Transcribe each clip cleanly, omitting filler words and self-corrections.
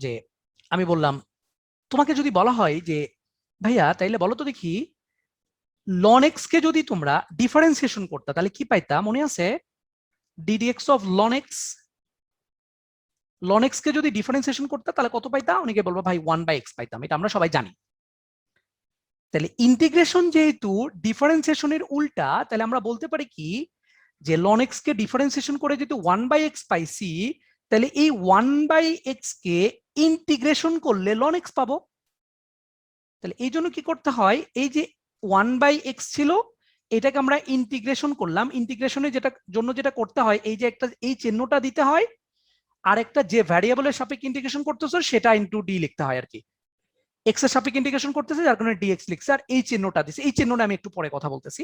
যে আমি বললাম তোমাকে যদি বলা হয় যে ভাইয়া তাইলে বলো তো দেখি লন এক্স কে যদি তোমরা ডিফারেন্সিয়েশন করতে তাহলে কি পাইতা মনে আছে ডিডিএক্স অফ লন এক্স কে যদি ডিফারেন্সিয়েশন করতে তাহলে কত পাইতা অনেকে বলবো ভাই 1/x পাইতাম, এটা আমরা সবাই জানি। তাহলে ইন্টিগ্রেশন যেহেতু ডিফারেন্সিয়েশনের উল্টা, তাহলে আমরা বলতে পারি কি যে লন এক্স কে ডিফারেন্সিয়েশন করে যেহেতু 1/x পাইছি, তাহলে এই 1/x কে ইন্টিগ্রেশন করলে লন এক্স পাবো। তাহলে এই জন্য কি করতে হয়, এই যে 1/x ছিল এটাকে আমরা ইন্টিগ্রেশন করলাম, ইন্টিগ্রেশনের যেটা করতে হয় এই যে একটা এই চিহ্নটা দিতে হয়, আর একটা যে ভ্যারিয়েবলের সাপেক্ষে ইন্টিগ্রেশন করতেছো সেটা ইনটু ডি লিখতে হয় আর কি। এক্স এর সাপেক্ষে ইন্টিগ্রেশন করতেছে যার কারণে ডিএক্স লিখছে, আর এই চিহ্নটা দিছে, এই চিহ্নটা আমি একটু পরে কথা বলতেছি।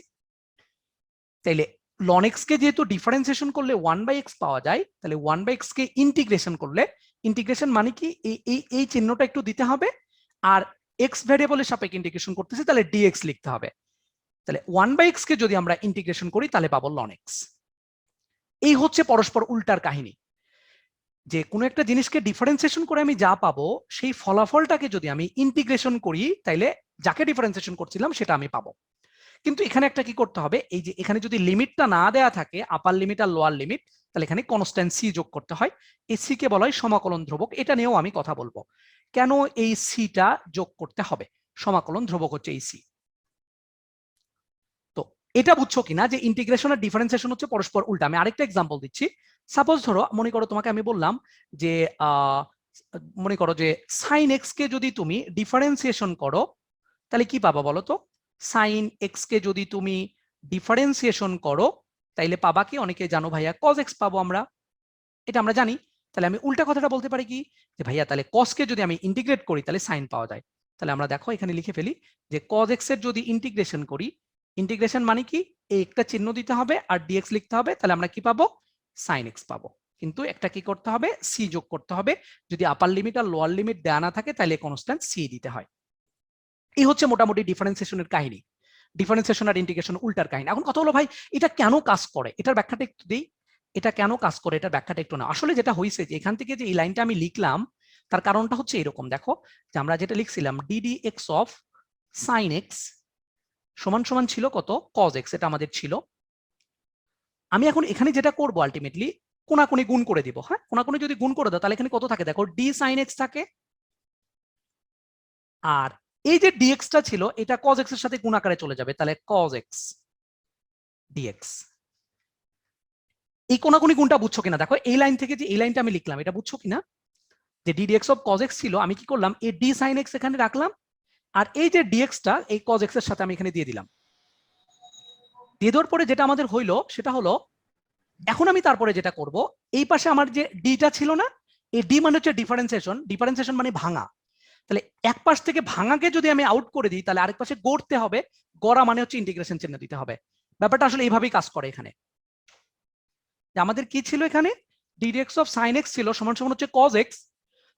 তাইলে লন এক্স কে যেহেতু ডিফারেন্সিয়েশন করলে 1/x পাওয়া যায়, তাহলে 1/x কে ইন্টিগ্রেশন করলে, ইন্টিগ্রেশন মানে কি এই চিহ্নটা একটু দিতে হবে, আর এক্স ভ্যারিয়েবলের সাপেক্ষে ইন্টিগ্রেশন করতেছি তাহলে ডিএক্স লিখতে হবে। তাহলে 1/x কে যদি আমরা ইন্টিগ্রেশন করি তাহলে পাবো লন এক্স। এই হচ্ছে পরস্পর উল্টার কাহিনী, যে কোনো একটা জিনিসকে ডিফারেন্সিয়েশন করে আমি যা পাবো সেই ফলাফলটাকে যদি আমি ইন্টিগ্রেশন করি তাইলে যাকে ডিফারেন্সিয়েশন করছিলাম সেটা আমি পাবো। কিন্তু এখানে একটা কি করতে হবে, এই যে এখানে যদি লিমিটটা না দেয়া থাকে আপার লিমিট আর লোয়ার লিমিট, তাহলে এখানে কনস্ট্যান্ট সি যোগ করতে হয়। এই সি কে বলা হয় সমাকলন ধ্রুবক, এটা নিয়েও আমি কথা বলবো কেন এই সিটা যোগ করতে হবে। সমাকলন ধ্রুবক হচ্ছে এই সি। তো এটা বুঝছো কিনা যে ইন্টিগ্রেশন আর ডিফারেন্সিয়েশন হচ্ছে পরস্পর উল্টা। আমি আরেকটা এক্সাম্পল দিচ্ছি। সাপোজ ধরো মনে করো তোমাকে আমি বললাম যে মনে করো যে সাইন এক্স কে যদি তুমি ডিফারেন্সিয়েশন করো তাহলে কি পাবা বলো তো। সাইন এক্স কে যদি তুমি ডিফারেন্সিয়েশন করো তাইলে পাবা কি, অনেকে জানো ভাইয়া কজ এক্স পাবো আমরা, এটা আমরা জানি। তাহলে আমি উল্টা কথাটা বলতে পারি কি যে ভাইয়া তাহলে কস কে যদি আমি ইন্টিগ্রেট করি তাহলে সাইন পাওয়া যায়। তাহলে আমরা দেখো এখানে লিখে ফেলি যে কজ এক্স এর যদি ইন্টিগ্রেশন করি, ইন্টিগ্রেশন মানে কি এই একটা চিহ্ন দিতে হবে আর ডিএক্স লিখতে হবে, তাহলে আমরা কি পাবো সাইন এক্স পাবো। কিন্তু একটা কি করতে হবে সি যোগ করতে হবে, যদি আপার লিমিট আর লোয়ার লিমিট দেওয়া না থাকে তাহলে কনস্ট্যান্ট সি দিতে হয়। এই হচ্ছে মোটামুটি ডিফারেন্সিয়েশনের কাহিনী, ডিফারেন্সিয়েশন আর ইন্টিগ্রেশন উল্টার কাহিনী। এখন কথা হলো ভাই এটা কেন কাজ করে, এটার ব্যাখ্যাটা একটু দিই। এটা কেন কাজ করে এটার ব্যাখ্যাটা একটু না, আসলে যেটা হয়েছে যে এখান থেকে যে এই লাইনটা আমি লিখলাম তার কারণটা হচ্ছে এরকম, দেখো যে আমরা যেটা লিখছিলাম d d x of sine x সমান সমান ছিল কত কজ এক্স, এটা আমাদের ছিল। আমি এখন এখানে যেটা করব আলটিমেটলি কোনাকুনি গুণ করে দিব। হ্যাঁ, কোনাকুনি যদি গুণ করে দাও তাহলে এখানে কত থাকে দেখো ডি সাইন এক্স থাকে, আর এই যে ডিএক্সটা ছিল এটা কজ এক্স এর সাথে গুণ আকারে চলে যাবে, তাহলে কজ এক্স ডিএক্স। এই কোনাকুনি গুণটা বুঝছো কিনা দেখো, এই লাইন থেকে যে এই লাইনটা আমি লিখলাম এটা বুঝছো কিনা, যে ডিডিএক্স অফ কজ এক্স ছিল, আমি কি করলাম এই ডি সাইন এক্স এখানে রাখলাম, আর এই যে ডিএক্সটা এই কজ এক্স এর সাথে আমি এখানে দিয়ে দিলাম। দিয়ে দেওয়ার পরে যেটা আমাদের হইলো সেটা হলো এখন আমি তারপরে যেটা করব, এই পাশে আমার যে ডিটা ছিল না, এই ডি মানে হচ্ছে ডিফারেন্সিয়েশন, ডিফারেন্সিয়েশন মানে ভাঙা। তাহলে এক পাশ থেকে ভাঙাকে যদি আমি আউট করে দিই তাহলে আরেক পাশে গড়তে হবে, গড়া মানে হচ্ছে ইন্টিগ্রেশন চিহ্ন দিতে হবে। ব্যাপারটা আসলে এইভাবেই কাজ করে এখানে। আমাদের কি ছিল এখানে ডিডিএক্স অফ সাইন এক্স ছিল সমান সমান হচ্ছে কজ এক্স,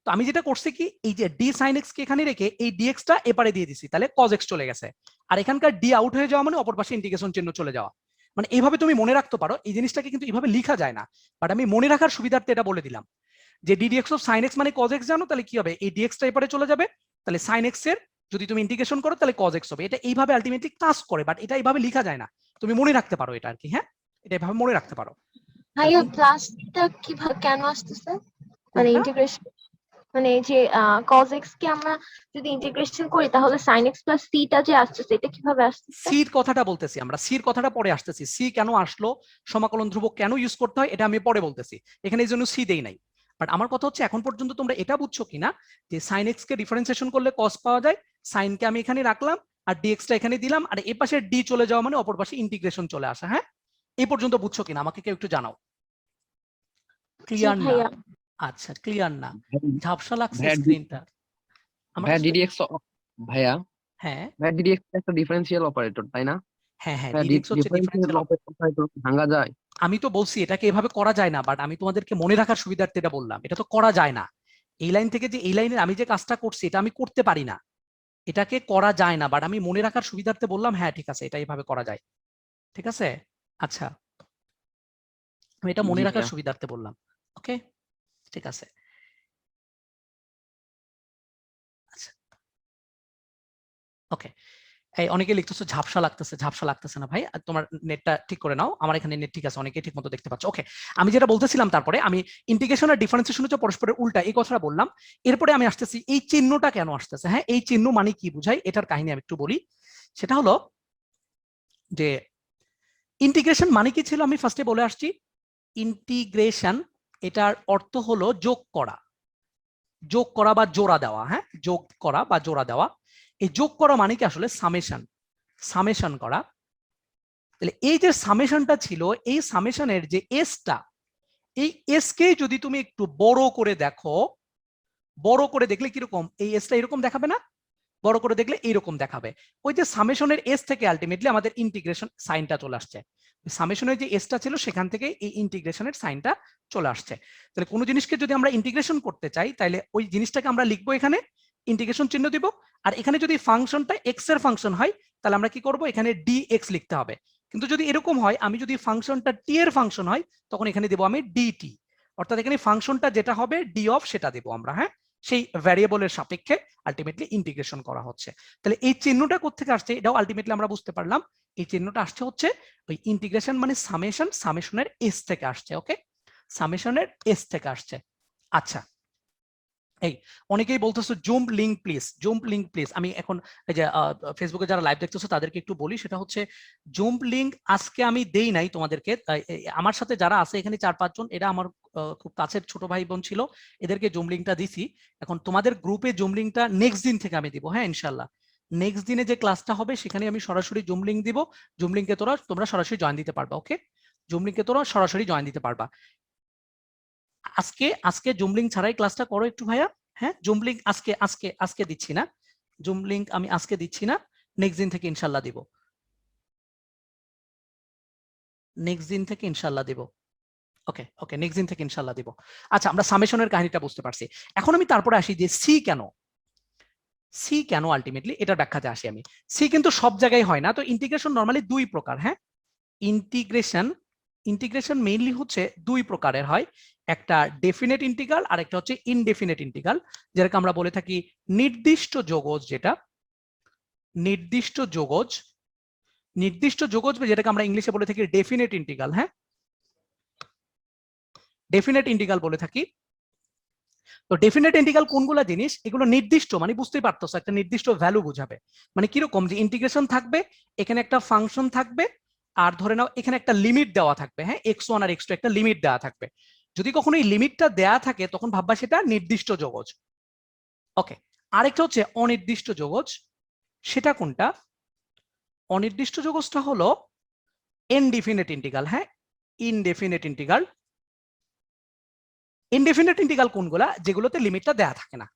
তো আমি যেটা করছি কি এই যে ডি সাইন এক্স কে এখানে রেখে এই ডিএক্সটা এপারে দিয়ে দিছি, তাহলে কজ এক্স চলে গেছে, আর এখানকার ডি আউট হয়ে যাওয়া মানে অপর পাশে ইন্টিগ্রেশন চিহ্ন চলে যাওয়া। মানে এইভাবে তুমি মনে রাখতে পারো, এই জিনিসটাকে কিন্তু এইভাবে লেখা যায় না, বাট আমি মনে রাখার সুবিধার্থে এটা বলে দিলাম যে ডিডিএক্স অফ সাইন এক্স মানে কজ এক্স জানো, তাহলে কি হবে এই ডিএক্সটা এপারে চলে যাবে, তাহলে সাইন এক্স এর যদি তুমি ইন্টিগ্রেশন করো তাহলে কজ এক্স হবে। এটা এইভাবে আলটিমেটলি কাজ করে, বাট এটা এইভাবে লেখা যায় না, তুমি মনে রাখতে পারো এটা আর কি। হ্যাঁ, এটা এইভাবে মনে রাখতে পারো। ভাইয়া প্লাসটা কিভাবে কেন আসতেছে, মানে কোনটা ইন্টিগ্রেশন, মানে এই যে cos x কে আমরা যদি ইন্টিগ্রেশন করি তাহলে sin x প্লাস c টা যে আসতেছে এটা কিভাবে আসতেছে? সির কথাটা বলতেছি, আমরা সির কথাটা পরে আসতেছি, সি কেন আসলো, সমাকলন ধ্রুবক কেন ইউজ করতে হয় এটা আমি পরে বলতেছি, এখানে এই জন্য সি দেই নাই। বাট আমার কথা হচ্ছে এখন পর্যন্ত তোমরা এটা বুঝছো কিনা যে সাইন এক্স কে ডিফারেন্সিয়েশন করলে কস পাওয়া যায়, সাইন কে আমি এখানে রাখলাম আর ডিএক্স টা এখানে দিলাম, আর এই পাশে ডি চলে যাওয়া মানে অপর পাশে ইন্টিগ্রেশন চলে আসা। হ্যাঁ, এই পর্যন্ত বুঝছো কিনা আমাকে কেউ একটু জানাও। জি ক্লিয়ার না? ভাইয়া। আচ্ছা, ক্লিয়ার না, ঝাপসা লাগছে ভাইয়া স্ক্রিনটা আমার ভাইয়া আসলে। ডিডিএক্স ভাইয়া হ্যাঁ ভাইয়া ডিডিএক্স একটা ডিফারেন্সিয়াল অপারেটর তাই না? হ্যাঁ হ্যাঁ, হ্যাঁ, ডিএক্স হচ্ছে ডিফারেন্সিয়াল ডিফারেন্সিয়াল। অপারেটর ভাঙা যায়? আমি তো বলছি এটাকে এভাবে করা যায় না, বাট আমি তোমাদেরকে মনে রাখার সুবিধার্থে এটা বললাম, এটা তো করা যায় না। এই লাইন থেকে যে এই লাইনের আমি যে কাজটা করছি এটা আমি করতে পারি না, এটাকে করা যায় না, বাট আমি মনে রাখার সুবিধার্থে বললাম হ্যাঁ ঠিক আছে এটা এইভাবে করা যায়। ঠিক আছে, আচ্ছা, আমি এটা মনে জি রাখার ভাইয়া। সুবিধার্থে বললাম। ওকে, ঠিক আছে। ওকে, এই অনেকে লিখতেছো ঝাপসা লাগতেছে না ভাই, তোমার নেটটা ঠিক করে নাও, আমার এখানে নেট ঠিক আছে, অনেকে ঠিক মতো দেখতে পাচ্ছ। ওকে, আমি যেটা বলতেছিলাম, তারপরে আমি ইন্টিগ্রেশন আর ডিফারেন্সিয়েশন হচ্ছে পরস্পরের উল্টা, এই কথাটা বললাম। এরপরে আমি আসতেছি এই চিহ্নটা কেন আসতেছে। হ্যাঁ, এই চিহ্ন মানে কি বুঝাই, এটার কাহিনী আমি একটু বলি। সেটা হলো যে ইন্টিগ্রেশন মানে কি ছিল, আমি ফার্স্টে বলে আসছি। ইন্টিগ্রেশন এটার অর্থ হলো যোগ করা বা জোড়া দেওয়া। হ্যাঁ, যোগ করা বা জোড়া দেওয়া। এই যোগ করা মানে কি আসলে সামেশন করা। তাহলে এই যে সামেশনটা ছিল, এই সামেশনের যে এসটা, এই এস কে যদি তুমি একটু বড় করে দেখো, বড় করে দেখলে কিরকম, এই এসটা এরকম দেখাবে না, বড় করে দেখলে এইরকম দেখাবে। ওই যে সামেশনের এস থেকে আলটিমেটলি আমাদের ইন্টিগ্রেশন সাইনটা চলে আসছে। সামেশনের যে এসটা ছিল সেখান থেকে এই ইন্টিগ্রেশনের সাইনটা চলে আসছে। তাহলে কোনো জিনিসকে যদি আমরা ইন্টিগ্রেশন করতে চাই, তাহলে ওই জিনিসটাকে আমরা লিখবো এখানে, ইন্টিগ্রেশন চিহ্ন দিব। আর এখানে যদি ফাংশনটা এক্স এর ফাংশন হয়, তাহলে আমরা কি করব, এখানে ডি এক্স লিখতে হবে। কিন্তু যদি এরকম হয়, আমি যদি ফাংশনটা টি এর ফাংশন হয়, তখন এখানে দেবো আমি ডিটি। অর্থাৎ এখানে ফাংশনটা যেটা হবে ডি অফ, সেটা দেবো আমরা। হ্যাঁ, সেই ভ্যারিয়েবলের সাপেক্ষে আলটিমেটলি ইন্টিগ্রেশন করা হচ্ছে। তাহলে এই চিহ্নটা কোত্থেকে আসছে, এটাও আলটিমেটলি আমরা বুঝতে পারলাম। এই চিহ্নটা আসছে হচ্ছে ওই ইন্টিগ্রেশন মানে সামেশনের এস থেকে আসছে। ওকে, সামেশনের এস থেকে আসছে। আচ্ছা, এই অনেকেই বলতেছো জুম লিঙ্ক প্লিজ। আমি এখন এই যে ফেসবুকে যারা লাইভ দেখতেছো তাদেরকে একটু বলি, সেটা হচ্ছে জুম লিঙ্ক আজকে আমি দেই নাই তোমাদেরকে। আমার সাথে যারা আছে এখানে 4-5 জন, এরা আমার খুব কাছের ছোট ভাই বোন ছিল, এদেরকে জুম লিঙ্কটা দিছি। এখন তোমাদের গ্রুপে জুম লিঙ্কটা নেক্সট দিন থেকে আমি দিব। হ্যাঁ, ইনশাল্লাহ নেক্সট দিনে যে ক্লাসটা হবে সেখানে আমি সরাসরি জুম লিঙ্ক দিব। জুম লিঙ্কে তোমরা সরাসরি জয়েন দিতে পারবা। ওকে, জুম লিঙ্কে তোমরা সরাসরি জয়েন দিতে পারবা। আজকে জুম লিঙ্ক ছাড়াই ক্লাসটা করো একটু ভাইয়া। হ্যাঁ, জুম লিঙ্ক আজকে দিচ্ছি না, জুম লিঙ্ক আমি আজকে দিচ্ছি না, নেক্সট দিন থেকে ইনশাল্লাহ দিব। নেক্সট দিন থেকে ইনশাল্লাহ দিব। ওকে, নেক্সট দিন থেকে ইনশাল্লাহ দিব। আচ্ছা, আমরা সামেশনের কাহিনীটা বুঝতে পারছি। এখন আমি তারপরে আসি যে সি কেন আলটিমেটলি এটার ব্যাখ্যাতে আসি আমি। সি কিন্তু সব জায়গায় হয় না। তো ইন্টিগ্রেশন নরমালি দুই প্রকার। হ্যাঁ, ইন্টিগ্রেশন মেইনলি হচ্ছে দুই প্রকারের হয়। একটা ডেফিনেট ইন্টিগ্রাল আর একটা হচ্ছে ইনডেফিনেট ইন্টিগ্রাল, যেটাকে আমরা বলে থাকি নির্দিষ্ট যোগজ। নির্দিষ্ট যোগজ যেটাকে আমরা ইংলিশে বলে থাকি ডেফিনেট ইন্টিগ্রাল। হ্যাঁ, ডেফিনেট ইন্টিগ্রাল বলে থাকি। তো ডেফিনেট ইন্টিগ্রাল কোনগুলা জিনিস, এগুলো নির্দিষ্ট, মানে বুঝতেই পারতেছো একটা নির্দিষ্ট ভ্যালু বুঝাবে। মানে কিরকম, যে ইন্টিগ্রেশন থাকবে, এখানে একটা ফাংশন থাকবে, আর ধরে নাও এখানে একটা লিমিট দেওয়া থাকবে। হ্যাঁ, x1 আর x2 একটা লিমিট দেওয়া থাকবে। যদি কখনো এই লিমিটটা দেয়া থাকে তখন ভাববা সেটা নির্দিষ্ট যোগজ। ওকে, আরেকটা হচ্ছে অনির্দিষ্ট যোগজ। সেটা কোনটা, অনির্দিষ্ট যোগজটা হলো ইনডিফিনিট ইন্টিগ্রাল। হ্যাঁ, ইনডেফিনিট ইন্টিগ্রাল কোনগুলা, যেগুলোতে লিমিটটা দেয়া থাকে না।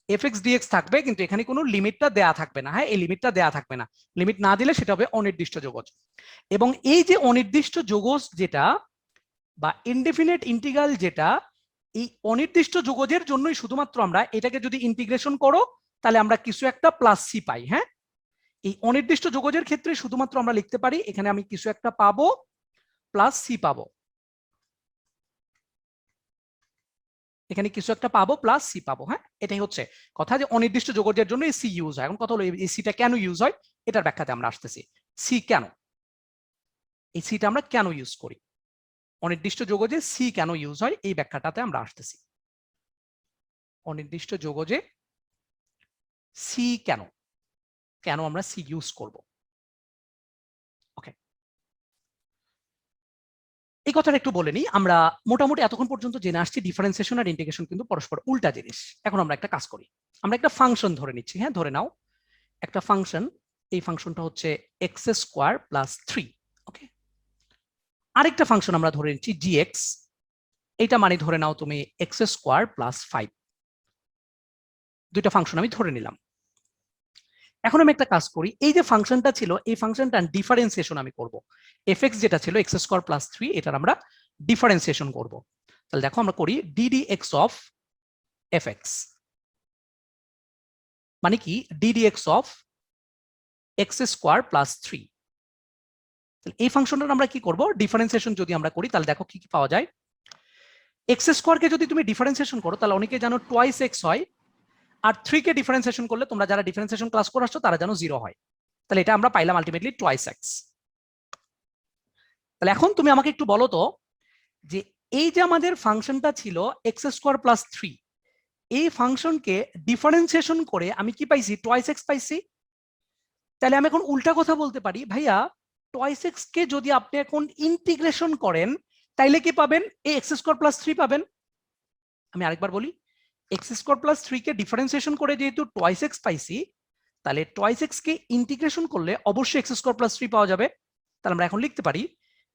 fx dx থাকবে কিন্তু এখানে কোনো লিমিটটা দেয়া থাকবে না। হ্যাঁ, এই লিমিটটা দেয়া থাকবে না, লিমিট না দিলে সেটা হবে অনির্দিষ্ট যোগজ। এবং এই যে অনির্দিষ্ট যোগজ যেটা বা ইনডেফিনিট ইন্টিগ্রাল যেটা, এই অনির্দিষ্ট যোগজের জন্যই শুধুমাত্র আমরা এটাকে যদি ইন্টিগ্রেশন করো তাহলে আমরা কিছু একটা প্লাস সি পাই। হ্যাঁ, এই অনির্দিষ্ট যোগজের ক্ষেত্রে শুধুমাত্র আমরা লিখতে পারি এখানে আমি কিছু একটা পাবো প্লাস সি পাবো, এখানে কিছু একটা পাবো প্লাস সি পাবো। হ্যাঁ, এটাই হচ্ছে কথা, যে অনির্দিষ্ট যোগজের জন্য এই সি ইউজ হয়। এখন কথা হলো এই সিটা কেন ইউজ হয়, এটার ব্যাখ্যাতে আমরা আসতেছি। সি কেন, এই সিটা আমরা কেন ইউজ করি, অনির্দিষ্ট যোগজে সি কেন ইউজ হয়, এই ব্যাখ্যাটাতে আমরা আসতেছি। অনির্দিষ্ট যোগজে সি কেন আমরা সি ইউজ করব। ওকে, এই কথাটা একটু বলে নিই। আমরা মোটামুটি এতক্ষণ পর্যন্ত জেনে আসছি ডিফারেন্সিয়েশন আর ইন্টিগ্রেশন কিন্তু পরস্পর উল্টা জিনিস। এখন আমরা একটা কাজ করি, আমরা একটা ফাংশন ধরে নিচ্ছি। হ্যাঁ, ধরে নাও একটা ফাংশন, এই ফাংশনটা হচ্ছে এক্স স্কোয়ার প্লাস 3। ওকে, আরেকটা ফাংশন আমরা ধরে নিচ্ছি gx, এটা মানে ধরে নাও তুমি এক্স স্কোয়ার প্লাস 5। দুইটা ফাংশন আমি ধরে নিলাম। এখন আমি একটা কাজ করি, এই যে ফাংশনটা ছিল এই ফাংশনটা ডিফারেন্সিয়েশন আমি করব। fx যেটা ছিল এক্স স্কোয়ার প্লাস 3, এটার আমরা ডিফারেন্সিয়েশন করব। তাহলে দেখো আমরা করি ddx অফ fx, মানে কি ddx of x square plus 3। এই ফাংশনটা আমরা কি করব, ডিফারেন্সিয়েশন যদি আমরা করি তাহলে দেখো কি কি পাওয়া যায়। এক্স স্কোয়ারকে যদি তুমি ডিফারেন্সিয়েশন করো তাহলে অনেকে জানো টোয়াইস এক্স হয়, আর 3 কে ডিফারেন্সিয়েশন করলে তোমরা যারা ডিফারেন্সিয়েশন ক্লাস করে আসছো তারা যেন 0 হয়। তাহলে এটা আমরা পাইলাম আলটিমেটলি টুয়াইস এক্স। তাহলে এখন তুমি আমাকে একটু বলো তো যে এই যে আমাদের ফাংশনটা ছিল এক্স স্কোয়ার প্লাস 3, এই ফাংশনকে ডিফারেন্সিয়েশন করে আমি কি পাইছি? টুয়াইস এক্স পাইছি। তাহলে আমি এখন উল্টা কথা বলতে পারি, ভাইয়া টুয়াইস এক্স কে যদি আপনি এখন ইন্টিগ্রেশন করেন তাইলে কি পাবেন? এই এক্স স্কোয়ার প্লাস 3 পাবেন। আমি আরেকবার বলি, এক্স স্কোয়ার প্লাস 3 কে ডিফারেন্সিয়েশন করে যেহেতু টুয়াইস এক্স পাইছি, তাহলে টুয়াইস এক্স কে ইন্টিগ্রেশন করলে অবশ্যই এক্স স্কোয়ার প্লাস 3 পাওয়া যাবে। তাহলে আমরা এখন লিখতে পারি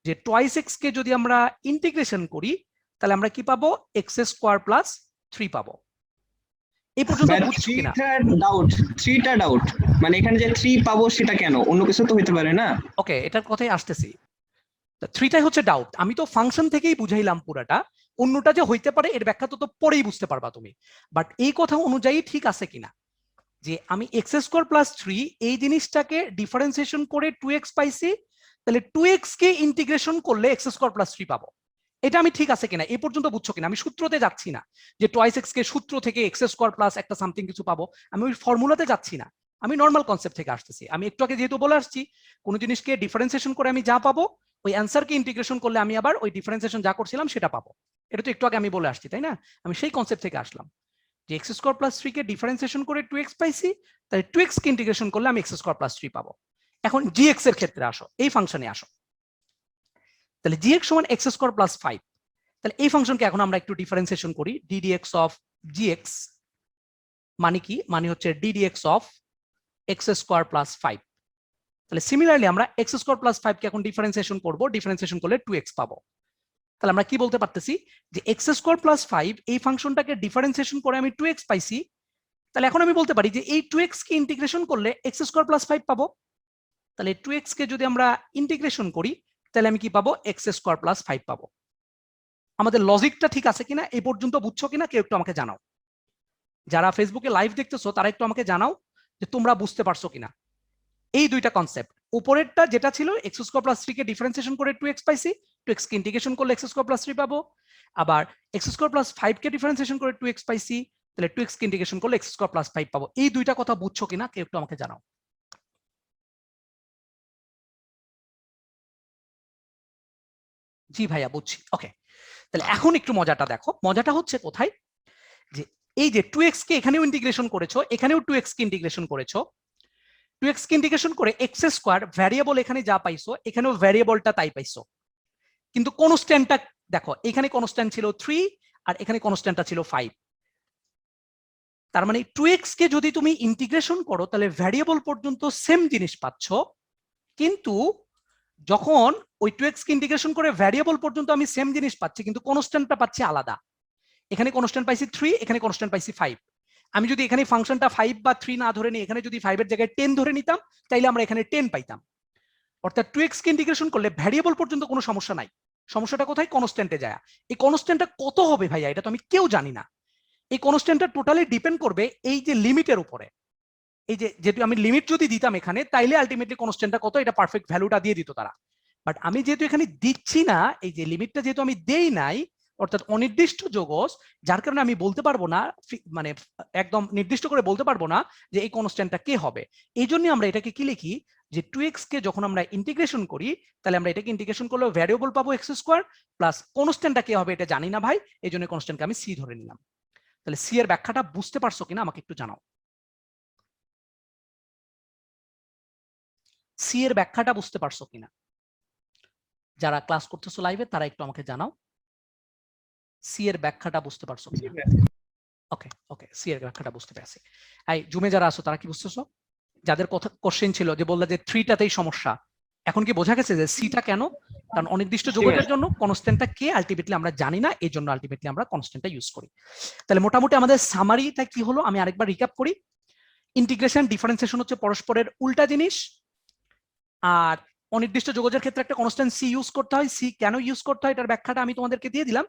যে টুয়াইস এক্স কে যদি আমরা ইন্টিগ্রেশন করি তাহলে আমরা কি পাবো? এক্স স্কোয়ার প্লাস 3 পাবো। এই পর্যন্ত বুঝছো কিনা? থ্রিটা ডাউট, মানে এখানে যে 3 পাবো সেটা কেন? অন্য কিছু তো হতে পারে না? ওকে, এটার কথাই আসতেছি। 3টাই হচ্ছে ডাউট। আমি তো ফাংশন থেকেই বুঝাইলাম পুরাটা, অন্যটা যে হইতে পারে এর ব্যাখ্যা তো পরেই বুঝতে পারবা তুমি। বাট এই কথা অনুযায়ী ঠিক আছে কিনা যে আমি এক্স স্কোয়ার প্লাস 3 এই জিনিসটাকে ডিফারেন্সিয়েশন করে 2x পাইছি, তাহলে 2x কে ইন্টিগ্রেশন করলে এক্স স্কোয়ার প্লাস 3 পাবো। এটা আমি ঠিক আছে কিনা এই পর্যন্ত বুঝছো কিনা? আমি সূত্রতে যাচ্ছি না যে টুয়াইস এক্স কে সূত্র থেকে এক্স স্কোয়ার প্লাস একটা সামথিং কিছু পাবো, আমি ওই ফর্মুলাতে যাচ্ছি না, আমি নর্মাল কনসেপ্ট থেকে আসতেছি। আমি একটু আগে যেহেতু বলে আসছি কোন জিনিসকে ডিফারেন্সিয়েশন করে আমি যা পাবো ওই অ্যান্সারকে ইন্টিগ্রেশন করলে আমি আবার ওই ডিফারেন্সিয়েশন যা করছিলাম সেটা পাবো। এটা তো একটু আগে আমি বলে আসছি, তাই না? আমি সেই কনসেপ্ট থেকে আসলাম যে এক্স স্কোয়ার প্লাস 3 কে ডিফারেন্সিয়েশন করে 2x পাইছি, তাহলে 2x কে ইন্টিগ্রেশন করলে আমি এক্স স্কোয়ার প্লাস 3 পাবো। এখন gx এর ক্ষেত্রে আসো, এই ফাংশনে আসো। তাহলে gx সমান এক্স স্কোয়ার প্লাস 5। তাহলে এই ফাংশনকে এখন আমরা একটু ডিফারেন্সিয়েশন করি। ddx অফ gx মানে কি? মানে হচ্ছে ddx of x square plus 5। তাহলে সিমিলারলি আমরা এক্স স্কোয়ার প্লাস 5 কে এখন ডিফারেন্সিয়েশন করব, ডিফারেন্সিয়েশন করলে 2x পাবো। তাহলে আমরা কি বলতে পারতেছি যে এক্স স্কোয়ার প্লাস 5 এই ফাংশনটাকে ডিফারেন্সিয়েশন করে আমি 2x পাইছি, তাহলে এখন আমি বলতে পারি যে এই 2x কে ইন্টিগ্রেশন করলে এক্স স্কোয়ার প্লাস 5 পাবো। তাহলে 2x কে যদি আমরা ইন্টিগ্রেশন করি তাহলে আমি কি পাবো? এক্স স্কোয়ার প্লাস 5 পাবো। আমাদের লজিকটা ঠিক আছে কিনা এই পর্যন্ত বুঝছো কিনা কেউ একটু আমাকে জানাও। যারা ফেসবুকে লাইভ দেখতেছো তারা একটু আমাকে জানাও যে তোমরা বুঝতে পারছো কিনা এই দুইটা কনসেপ্ট। উপরেরটা যেটা ছিল এক্স স্কোয়ার প্লাস 3 কে ডিফারেন্সিয়েশন করে 2x পাইছি, 2x কে ইন্টিগ্রেশন করলে এক্স স্কোয়ার প্লাস 3 পাবো। আবার এক্স স্কোয়ার প্লাস 5 কে ডিফারেন্সিয়েশন করে 2x পাইছি, তাহলে 2x কে ইন্টিগ্রেশন করলে এক্স স্কোয়ার প্লাস 5 পাবো। এই দুইটা কথা বুঝছো কিনা কেউ একটু আমাকে জানাও। জি ভাইয়া বুঝছি। ওকে, তাহলে এখন একটু মজাটা দেখো। মজাটা হচ্ছে কোথায়? যে এই যে 2x কে এখানেও ইন্টিগ্রেশন করেছো, এখানেও 2x কে ইন্টিগ্রেশন করেছো, 2x কে ইন্টিগ্রেশন করে এক্স স্কোয়ার ভ্যারিয়েবল এখানে যা পাইছো এখানেও ভ্যারিয়েবলটা তাই পাইছো, কিন্তু কনস্ট্যান্টটা দেখো, এখানে কনস্ট্যান্ট ছিল 3 আর এখানে কনস্ট্যান্টটা ছিল 5। তার মানে 2x কে যদি তুমি ইন্টিগ্রেশন করো তাহলে ভ্যারিয়েবল পর্যন্ত সেম জিনিস পাচ্ছ, কিন্তু যখন ওই 2x কে ইন্টিগ্রেশন করে ভ্যারিয়েবল পর্যন্ত আমি সেম জিনিস পাচ্ছি কিন্তু কনস্ট্যান্টটা পাচ্ছি আলাদা। এখানে কনস্ট্যান্ট পাইছি 3, এখানে কনস্ট্যান্ট পাইছি 5। আমি যদি এখানে ফাংশনটা 5 বা 3 না ধরে নিই, এখানে যদি 5 এর জায়গায় 10 ধরে নিতাম তাইলে আমরা এখানে 10 পাইতাম। অর্থাৎ 2x কে ইন্টিগ্রেশন করলে ভ্যারিয়েবল পর্যন্ত কোনো সমস্যা নাই, সমস্যাটা কোথায়? কনস্ট্যান্টে যায়। এই কনস্ট্যান্টটা কত হবে ভাইয়া এটা তো আমি কেউ জানি না। এই কনস্ট্যান্টটা টোটালি ডিপেন্ড করবে এই যে লিমিটের উপরে। এই যে যেহেতু আমি লিমিট যদি দিতাম এখানে তাইলে আলটিমেটলি কনস্ট্যান্টটা কত এটা পারফেক্ট ভ্যালুটা দিয়ে দিত তারা। বাট আমি যেহেতু এখানে দিচ্ছি না, এই যে লিমিটটা যেহেতু আমি দেই নাই, অর্থাৎ অনির্দিষ্ট যোগস, যার কারণে আমি বলতে পারবো না, মানে একদম নির্দিষ্ট করে বলতে পারবো না যে এই কনস্ট্যান্টটা কে হবে। এই জন্য আমরা এটাকে কি লিখি যে 2x কে যখন আমরা ইন্টিগ্রেশন করি তাহলে আমরা এটাকে ইন্টিগ্রেশন করলে ভ্যারিয়েবল পাবো এক্স স্কোয়ার প্লাস কনস্ট্যান্টটা কে হবে এটা জানি না ভাই, এই জন্য কনস্ট্যান্টকে আমি সি ধরে নিলাম। তাহলে সি এর ব্যাখ্যাটা বুঝতে পারছো কিনা আমাকে একটু জানাও। সি এর ব্যাখ্যাটা বুঝতে পারছো কিনা? যারা ক্লাস করতেছো লাইভে তারা একটু আমাকে জানাও সি এর ব্যাখ্যাটা বুঝতে পারছো কিনা। ওকে ওকে, সি এর ব্যাখ্যাটা বুঝতে পেরেছি। এই জুমে যারা আছো তারা কি বুঝতেছো? যাদের কথা কোশ্চেন ছিল যে বললে যে 3টাতেই সমস্যা, এখন কি বোঝা গেছে যে সিটা কেন? কারণ অনির্দিষ্ট যোগকের জন্য কনস্ট্যান্টটা কে আলটিমেটলি আমরা জানি না, এই জন্য আলটিমেটলি আমরা কনস্ট্যান্টটা ইউজ করি। তাহলে মোটামুটি আমাদের সামারিটা কি হলো আমি আরেকবার রিক্যাপ করি। ইন্টিগ্রেশন ডিফারেন্সিয়েশন হচ্ছে পরস্পরের উল্টা জিনিস, আর অনির্দিষ্ট যোগজের ক্ষেত্রে একটা কনস্ট্যান্ট সি ইউজ করতে হয়। সি কেন ইউজ করতে হয় এটার ব্যাখ্যাটা আমি তোমাদেরকে দিয়ে দিলাম।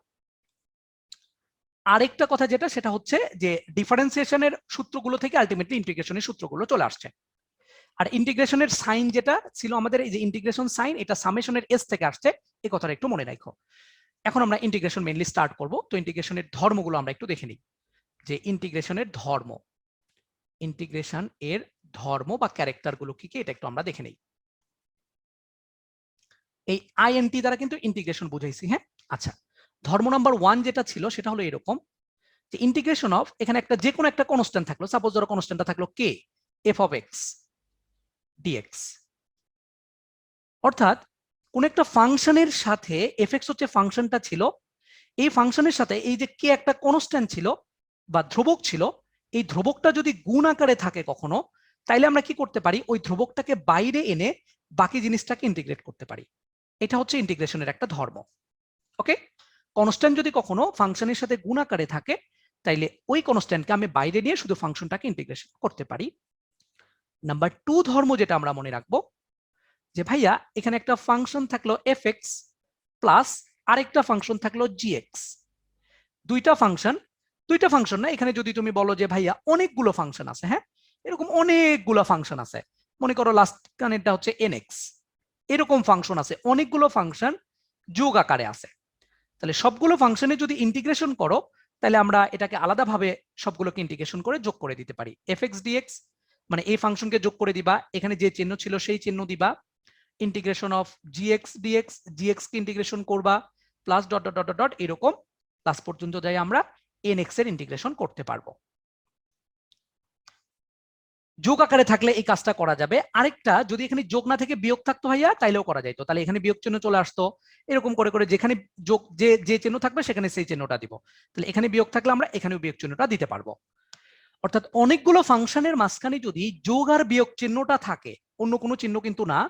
আরেকটা কথা যেটা সেটা হচ্ছে যে ডিফারেন্সিয়েশনের সূত্রগুলো থেকে আলটিমেটলি ইন্টিগ্রেশনের সূত্রগুলো চলে আসছে। আর ইন্টিগ্রেশনের সাইন যেটা ছিল আমাদের এই যে ইন্টিগ্রেশন সাইন, এটা সামেশনের এস থেকে আসছে, এই কথাটা একটু মনে রাখো। এখন আমরা ইন্টিগ্রেশন মেইনলি স্টার্ট করব। তো ইন্টিগ্রেশনের ধর্মগুলো আমরা একটু দেখে নিই যে ইন্টিগ্রেশনের ধর্ম ইন্টিগ্রেশন এর ধর্ম বা ক্যারেক্টার গুলো কি কি এটা একটু আমরা দেখে নেই। এই আইএনটি দ্বারা কিন্তু ইন্টিগ্রেশন বুঝাইছি। হ্যাঁ, আচ্ছা, ধর্ম নাম্বার 1 যেটা ছিল সেটা হলো এরকম যে ইন্টিগ্রেশন অফ, এখানে একটা যে কোনো একটা কনস্ট্যান্ট থাকলো, সাপোজ ধরো কনস্ট্যান্টটা থাকলো k f of x d x, অর্থাৎ কোন একটা ফাংশনের সাথে এফ এক্স হচ্ছে ফাংশনটা ছিল, এই ফাংশনের সাথে এই যে কে একটা কনস্ট্যান্ট ছিল বা ধ্রুবক ছিল, এই ধ্রুবকটা যদি গুণ আকারে থাকে কখনো, তাইলে আমরা কি করতে পারি, ওই ধ্রুবকটাকে বাইরে এনে বাকি জিনিসটাকে ইন্টিগ্রেট করতে পারি। এটা হচ্ছে ইন্টিগ্রেশনের একটা ধর্ম। ওকে, কনস্ট্যান্ট যদি কখনো ফাংশনের সাথে গুণ আকারে থাকে, তাইলে ওই কনস্ট্যান্টকে আমি বাইরে নিয়ে শুধু ফাংশনটাকে ইন্টিগ্রেশন করতে পারি। নাম্বার 2 ধর্ম যেটা আমরা মনে রাখবো, যে ভাইয়া এখানে একটা ফাংশন থাকলো এফ এক্স প্লাস আরেকটা ফাংশন থাকলো জি এক্স, দুইটা ফাংশন না, এখানে যদি তুমি বলো যে ভাইয়া অনেকগুলো ফাংশন আছে, হ্যাঁ এরকম অনেকগুলো ফাংশন আছে, মনে করো লাস্ট কানেরটা হচ্ছে এন এক্স, এরকম ফাংশন আছে, অনেকগুলো ফাংশন যোগ আকারে আছে। তাহলে সবগুলো ফাংশনে যদি ইন্টিগ্রেশন করো, তাহলে আমরা এটাকে আলাদাভাবে সবগুলোকে ইন্টিগ্রেশন করে যোগ করে দিতে পারি। এফ এক্স ডিএক্স মানে এই ফাংশনকে যোগ করে দিবা, এখানে যে চিহ্ন ছিল সেই চিহ্ন দিবা, integration of g x d x, g x কে ইন্টিগ্রেশন করবা plus dot dot dot dot এরকম প্লাস পর্যন্ত যাই আমরা এন এক্স এর ইন্টিগ্রেশন করতে পারবো। যোগ আকারে থাকলে এই কাজটা করা যাবে। আরেকটা, যদি এখানে যোগ না থেকে বিয়োগ থাকতো ভাইয়া তাইলেও করা যাইতো, তাহলে এখানে বিয়োগ চিহ্ন চলে আসতো, এরকম করে করে যেখানে যোগ যে চিহ্ন থাকবে সেখানে সেই চিহ্নটা দিব, তাহলে এখানে বিয়োগ থাকলে আমরা এখানেও বিয়োগ চিহ্নটা দিতে পারবো। অর্থাৎ অনেকগুলো ফাংশনের মাঝখানে যদি যোগ আর বিয়োগ চিহ্নটা থাকে, অন্য কোনো চিহ্ন কিন্তু না,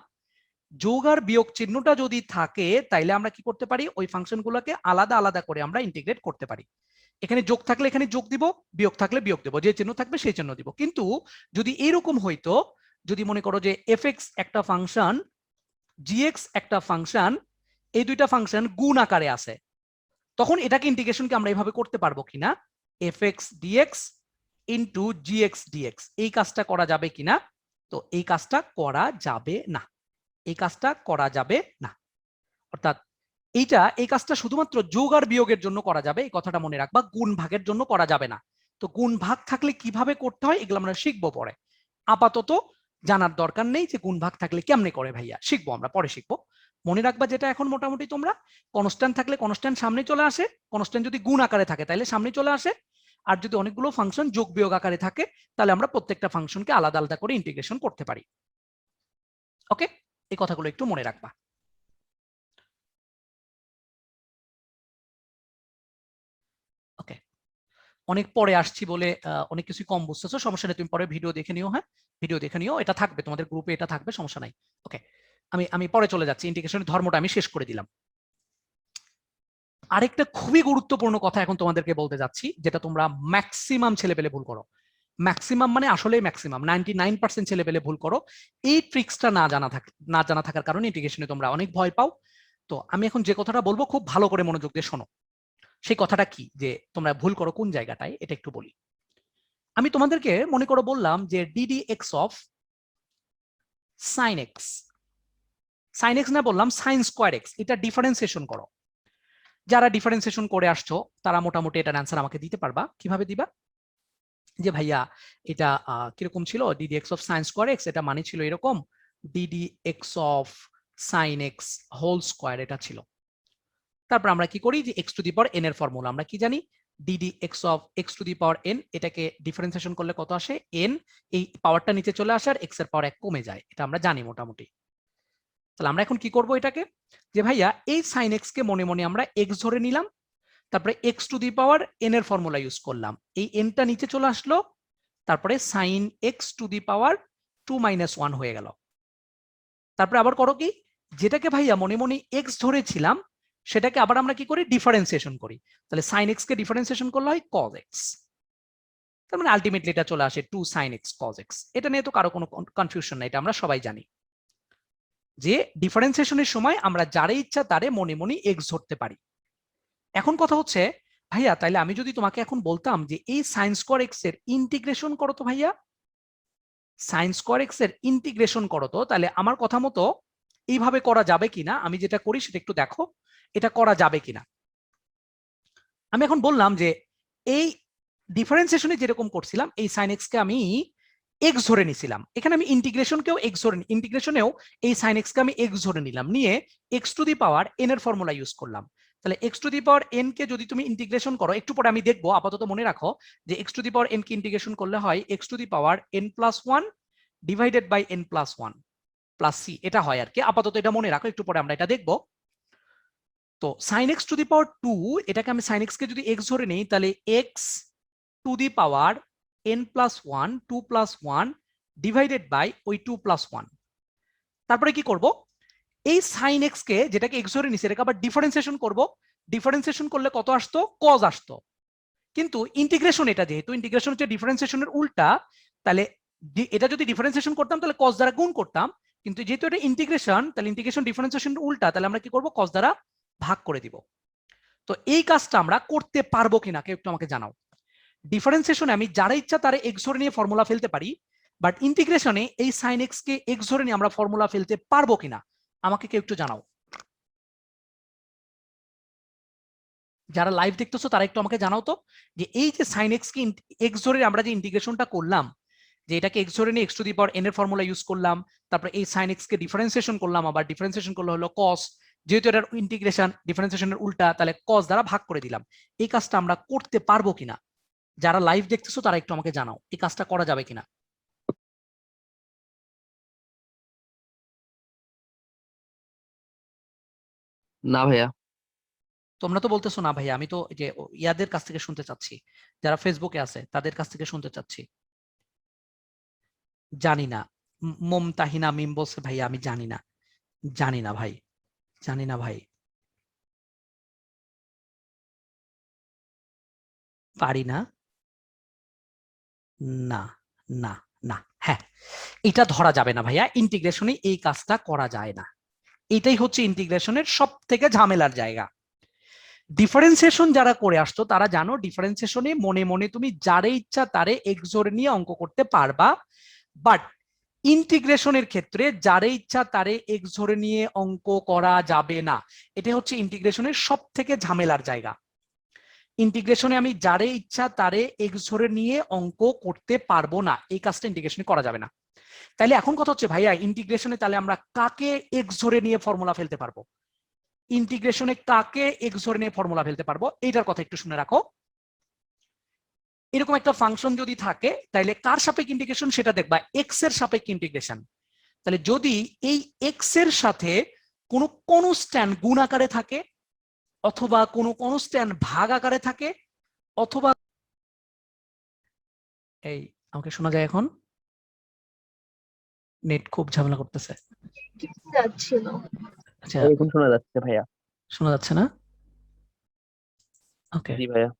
যোগ আর বিয়োগ চিহ্নটা যদি থাকে, তাইলে আমরা কি করতে পারি, ওই ফাংশনগুলোকে আলাদা আলাদা করে আমরা ইন্টিগ্রেট করতে পারি। এখানে যোগ থাকলে এখানে যোগ দিব, বিয়োগ থাকলে বিয়োগ দেব, যে চিহ্ন থাকবে সেই চিহ্ন দিব। কিন্তু যদি এরকম হইতো, যদি মনে করো যে এফ এক্স একটা ফাংশন, জিএক্স একটা ফাংশন, এই দুইটা ফাংশন গুণ আকারে আছে, তখন এটাকে ইন্টিগ্রেশনকে আমরা এইভাবে করতে পারবো কিনা, f x dx into gx dx, এই কাজটা করা যাবে কিনা? তো এই কাজটা করা যাবে না, এই কাজটা করা যাবে না। অর্থাৎ এই কাজটা শুধুমাত্র যোগ আর বিয়োগের জন্য করা যাবে, এই কথাটা মনে রাখবা, গুণ ভাগের জন্য করা যাবে না। তো গুণ ভাগ থাকলে কিভাবে করতে হয় এগুলো আমরা শিখবো পরে, আপাতত জানার দরকার নেই যে গুণ ভাগ থাকলে কেমনে করে ভাইয়া, শিখবো আমরা পরে শিখবো। মনে রাখবা যেটা এখন মোটামুটি তোমরা, কনস্ট্যান্ট থাকলে কনস্ট্যান্ট সামনে চলে আসে, কনস্ট্যান্ট যদি গুণ আকারে থাকে তাহলে সামনে চলে আসে, আর যদি অনেকগুলো ফাংশন যোগ বিয়োগ আকারে থাকে তাহলে আমরা প্রত্যেকটা ফাংশনকে আলাদা আলাদা করে ইন্টিগ্রেশন করতে পারি। ওকে, এই কথাগুলো একটু মনে রাখবা। ওকে, অনেক পরে আসছি বলে অনেক কিছু কম বুঝতেছো, সমস্যা নেই, তুমি পরে ভিডিও দেখে নিও। হ্যাঁ, ভিডিও দেখে নিও, এটা থাকবে তোমাদের গ্রুপে, এটা থাকবে, সমস্যা নাই। ওকে, আমি পরে চলে যাচ্ছি, ইন্টিগ্রেশনের ধর্মটা আমি শেষ করে দিলাম। আরেকটা খুবই গুরুত্বপূর্ণ কথা এখন তোমাদেরকে বলতে যাচ্ছি, যেটা তোমরা ম্যাক্সিমাম ছেলেপেলে ভুল করো, ম্যাক্সিমাম মানে আসলে ম্যাক্সিমাম 99% ছেলেপেলে ভুল করো। এই ট্রিক্সটা না জানা থাকার কারণে ইন্টিগ্রেশনে তোমরা অনেক ভয় পাও। তো আমি এখন যে কথাটা বলবো খুব ভালো করে মনোযোগ দিয়ে শোনো। সেই কথাটা কি, যে তোমরা ভুল করো কোন জায়গাটায়, এটা একটু বলি। আমি তোমাদেরকে মনে করো বললাম যে d d x of sine x, sine x না বললাম সাইন স্কোয়ার এক্স, এটা ডিফারেন্সিয়েশন করো। যারা ডিফারেন্সিয়েশন করে আসছো তারা মোটামুটি এটার অ্যান্সার আমাকে দিতে পারবা। কিভাবে দিবা, যে ভাইয়া এটা কিরকম ছিল, d d x of sine square x, এটা মানে ছিল এরকম, d d x of sine x whole square এটা ছিল। তারপর আমরা কি করি, যে x to the power n এর ফর্মুলা আমরা কি জানি, d d x of x to the power n, এটাকে ডিফারেন্সিয়েশন করলে কত আসে, এন, এই পাওয়ারটা নিচে চলে আসে আর এক্স এর পাওয়ার 1 কমে যায়, এটা আমরা জানি মোটামুটি। তাহলে আমরা এখন কি করব এটাকে, যে ভাইয়া এই সাইন এক্স কে মনে মনে আমরা এক্স ধরে নিলাম, তারপরে x to the power n এর ফর্মুলা ইউজ করলাম, এই এনটা নিচে চলে আসলো, তারপরে sine x to the power 2 - 1 হয়ে গেল। তারপরে আবার করো কি, যেটাকে ভাইয়া মনে মনে এক্স ধরেছিলাম সেটাকে আবার আমরা কি করি, ডিফারেন্সিয়েশন করি। তাহলে সাইন এক্স কে ডিফারেন্সিয়েশন করলে হয় কজ এক্স, তার মানে আলটিমেটলি এটা চলে আসে 2 sin x cos x। এটা নিয়ে তো কারো কোনো কনফিউশন নাই, এটা আমরা সবাই জানি যে ডিফারেন্সিয়েশনের সময় আমরা যারে ইচ্ছা তারে মনে মনে এক্স ধরতে পারি। এখন কথা হচ্ছে ভাইয়া, তাইলে আমি যদি তোমাকে এখন বলতাম যে এই সাইন স্কোয়ার এক্স এর ইন্টিগ্রেশন করো তো ভাইয়া, সাইন স্কোয়ার এক্স এর ইন্টিগ্রেশন করো তো, তাহলে আমার কথা মতো এইভাবে করা যাবে কিনা, আমি যেটা করি সেটা একটু দেখো, এটা করা যাবে কিনা। আমি এখন বললাম যে এই ডিফারেন্সিয়েশনে যেরকম করছিলাম, এই সাইন এক্স কে আমি এক্স ধরে নিছিলাম, এখানে আমি ইন্টিগ্রেশনকেও এক্স ধরে ইন্টিগ্রেশনেও এই সাইন এক্স কে আমি এক্স ধরে নিলাম, নিয়ে x to the power n এর ফর্মুলা ইউজ করলাম। তাহলে x to the power n কে যদি তুমি ইন্টিগ্রেশন করো, একটু পরে আমি দেখবো, আপাতত মনে রাখো যে x to the power n কে ইন্টিগ্রেশন করলে হয় x to the power n plus one divided by n plus one plus c, এটা হয় আর কি। আপাতত এটা মনে রাখো, একটু পরে আমরা এটা দেখবো। তো sine x to the power two, এটাকে আমি সাইন এক্স কে যদি এক্স ধরে নিই, তাহলে x to the power n plus one two plus one divided by ওই টু প্লাস ওয়ান। তারপরে কি করব, এই সাইন এক্স কে যেটাকে এক্স ধরে নিছি এটাকে আবার ডিফারেন্সিয়েশন করব। ডিফারেন্সিয়েশন করলে কত আসতো, কজ আসতো। কিন্তু ইন্টিগ্রেশন, এটা যেহেতু ইন্টিগ্রেশন হচ্ছে ডিফারেন্সিয়েশনের উল্টা, তাহলে এটা যদি ডিফারেন্সিয়েশন করতাম তাহলে কজ দ্বারা গুণ করতাম, কিন্তু যেহেতু এটা ইন্টিগ্রেশন, তাহলে ইন্টিগ্রেশন ডিফারেন্সিয়েশন উল্টা, তাহলে আমরা কি করব, কজ দ্বারা ভাগ করে দিব। তো এই কাজটা আমরা করতে পারবো কিনা কেউ একটু আমাকে জানাও। ডিফারেন্সিয়েশনে আমি যারা ইচ্ছা তারা এক্স ধরে নিয়ে ফর্মুলা ফেলতে পারি, বাট ইন্টিগ্রেশনে এই সাইন এক্স কে এক্স ধরে নিয়ে আমরা ফর্মুলা ফেলতে পারবো কিনা আমাকে কেউ একটু জানাও। যারা লাইভ দেখতেছো তারা একটু আমাকে জানাও তো, যে এই যে সাইন এক্স কে এক্স ধরে আমরা যে ইন্টিগ্রেশনটা করলাম, যে এটাকে এক্স ধরে নিয়ে x to the power n এর ফর্মুলা ইউজ করলাম, তারপরে এই সাইন এক্স কে ডিফারেন্সিয়েশন করলাম, আবার ডিফারেন্সিয়েশন করলে হলো কস, যেহেতু এটার ইন্টিগ্রেশন ডিফারেন্সিয়েশনের উল্টা, তাহলে কস দ্বারা ভাগ করে দিলাম। এই কাজটা আমরা করতে পারবো কিনা, যারা লাইভ দেখতেছো তারা একটু আমাকে জানাও এই কাজটা করা যাবে কিনা। না ভাইয়া। তোমরা তো বলতেছো না ভাই, আমি তো যে ইয়াদের কাছ থেকে শুনতে চাচ্ছি, যারা ফেসবুকে আছে তাদের কাছ থেকে শুনতে চাচ্ছি। জানি না, মমতাহিনা মিম বলছে ভাই আমি জানি না, জানি না ভাই, জানি না ভাই, পারি না, না না না, হ্যাঁ এটা ধরা যাবে না ভাইয়া, ইন্টিগ্রেশনে এই কাজটা করা যায় না। এটাই হচ্ছে ইন্টিগ্রেশনের সব থেকে ঝামেলার জায়গা। ডিফারেন্সিয়েশন যারা করে আসতো তারা জানো, ডিফারেন্সিয়েশনে মনে মনে তুমি যারে ইচ্ছা তারে এক্স ধরে নিয়ে অঙ্ক করতে পারবা, বাট ইন্টিগ্রেশনের ক্ষেত্রে যারে ইচ্ছা তারে এক্স ধরে নিয়ে অঙ্ক করা যাবে না। এটা হচ্ছে ইন্টিগ্রেশনের সব থেকে ঝামেলার জায়গা। ইন্টিগ্রেশনে আমি যারে ইচ্ছা তারে এক্স ধরে নিয়ে অঙ্ক করতে পারবো না, এই কাজটা ইন্টিগ্রেশনে করা যাবে না। তাইলে এখন কথা হচ্ছে ভাইয়া, ইন্টিগ্রেশনে তাহলে আমরা কাকে এক্স ধরে নিয়ে ফর্মুলা ফেলতে পারবো, ইন্টিগ্রেশনে কাকে এক্স ধরে নিয়ে ফর্মুলা ফেলতে পারবো, এইটার কথা একটু শুনে রাখো। এরকম একটা ফাংশন যদি থাকে তাহলে কার সাপেক্ষে ইন্টিগ্রেশন সেটা দেখবা, এক্স এর সাপেক্ষে ইন্টিগ্রেশন। তাহলে যদি এই এক্স এর সাথে কোনো কনস্ট্যান্ট গুণ আকারে থাকে, অথবা কোনো কনস্ট্যান্ট ভাগ আকারে থাকে, অথবা এই আমাকে শোনা যায় এখন, নেট খুব ঝামেলা করতেছে। যাচ্ছিল। আচ্ছা এখন শোনা যাচ্ছে ভাইয়া। শোনা যাচ্ছে না, ওকে জি ভাইয়া।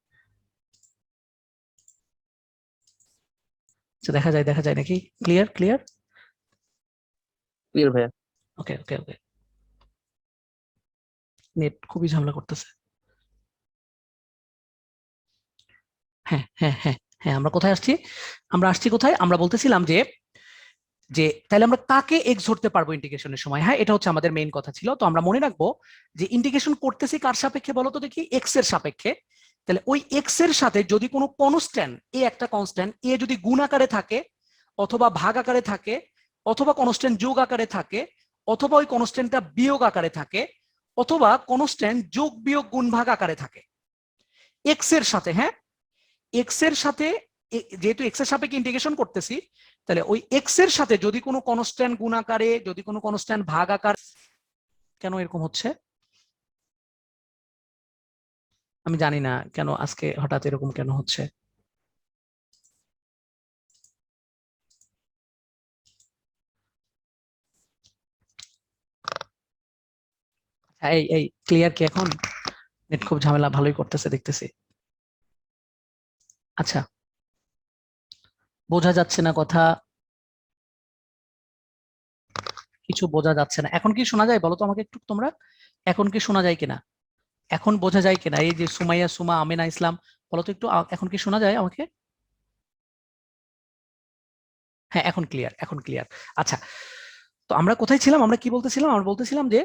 আচ্ছা দেখা যায় নাকি, ক্লিয়ার ক্লিয়ার, ক্লিয়ার ভাইয়া। ওকে ওকে ওকে, নেট খুবই ঝামেলা করতেছে। হ্যাঁ হ্যাঁ হ্যাঁ হ্যাঁ, আমরা কোথায় আসছি, আমরা আসছি কোথায়, আমরা বলতেছিলাম যে যে তাহলে আমরা কাকে এক্স ধরতে পারবো ইন্টিগ্রেশনের সময়। হ্যাঁ এটা হচ্ছে আমাদের মেইন কথা ছিল। তো আমরা মনে রাখবো যে ইন্টিগ্রেশন করতেছি কার সাপেক্ষে বলতো দেখি, এক্স এর সাপেক্ষে। তাহলে ওই এক্স এর সাথে যদি কোনো কনস্ট্যান্ট, এ একটা কনস্ট্যান্ট, এ যদি গুণ আকারে থাকে, অথবা ভাগ আকারে থাকে, অথবা কনস্ট্যান্ট যোগ আকারে থাকে, অথবা ওই কনস্ট্যান্টটা বিয়োগ আকারে থাকে, অথবা কনস্ট্যান্ট যোগ বিয়োগ গুণ ভাগ আকারে থাকে এক্স এর সাথে। হ্যাঁ এক্স এর সাথে, যেহেতু এক্স এর সাপেক্ষে ইন্টিগ্রেশন করতেছি, তাহলে ওই এক্স এর সাথে যদি কোনো কনস্ট্যান্ট গুণ আকারে, যদি কোনো কনস্ট্যান্ট ভাগ আকার, কেন এরকম হচ্ছে আমি জানি না, কেন আজকে হঠাৎ এরকম কেন হচ্ছে। এই এই ক্লিয়ার কি এখন, নেট খুব ঝামেলা ভালোই করতেছে দেখতেছি। আচ্ছা বোঝা যাচ্ছে না কথা, কিছু বোঝা যাচ্ছে না, এখন কি শোনা যায় বলো তো আমাকে একটু তোমরা, এখন কি শোনা যায় কিনা, এখন বোঝা যায় কিনা, এই যে সুমাইয়া, সুমা, আমিনা ইসলাম, বলো তো একটু এখন কি শোনা যায় আমাকে। হ্যাঁ এখন ক্লিয়ার, এখন ক্লিয়ার। আচ্ছা তো আমরা কোথায় ছিলাম, আমরা কি বলতেছিলাম, আমরা বলতেছিলাম যে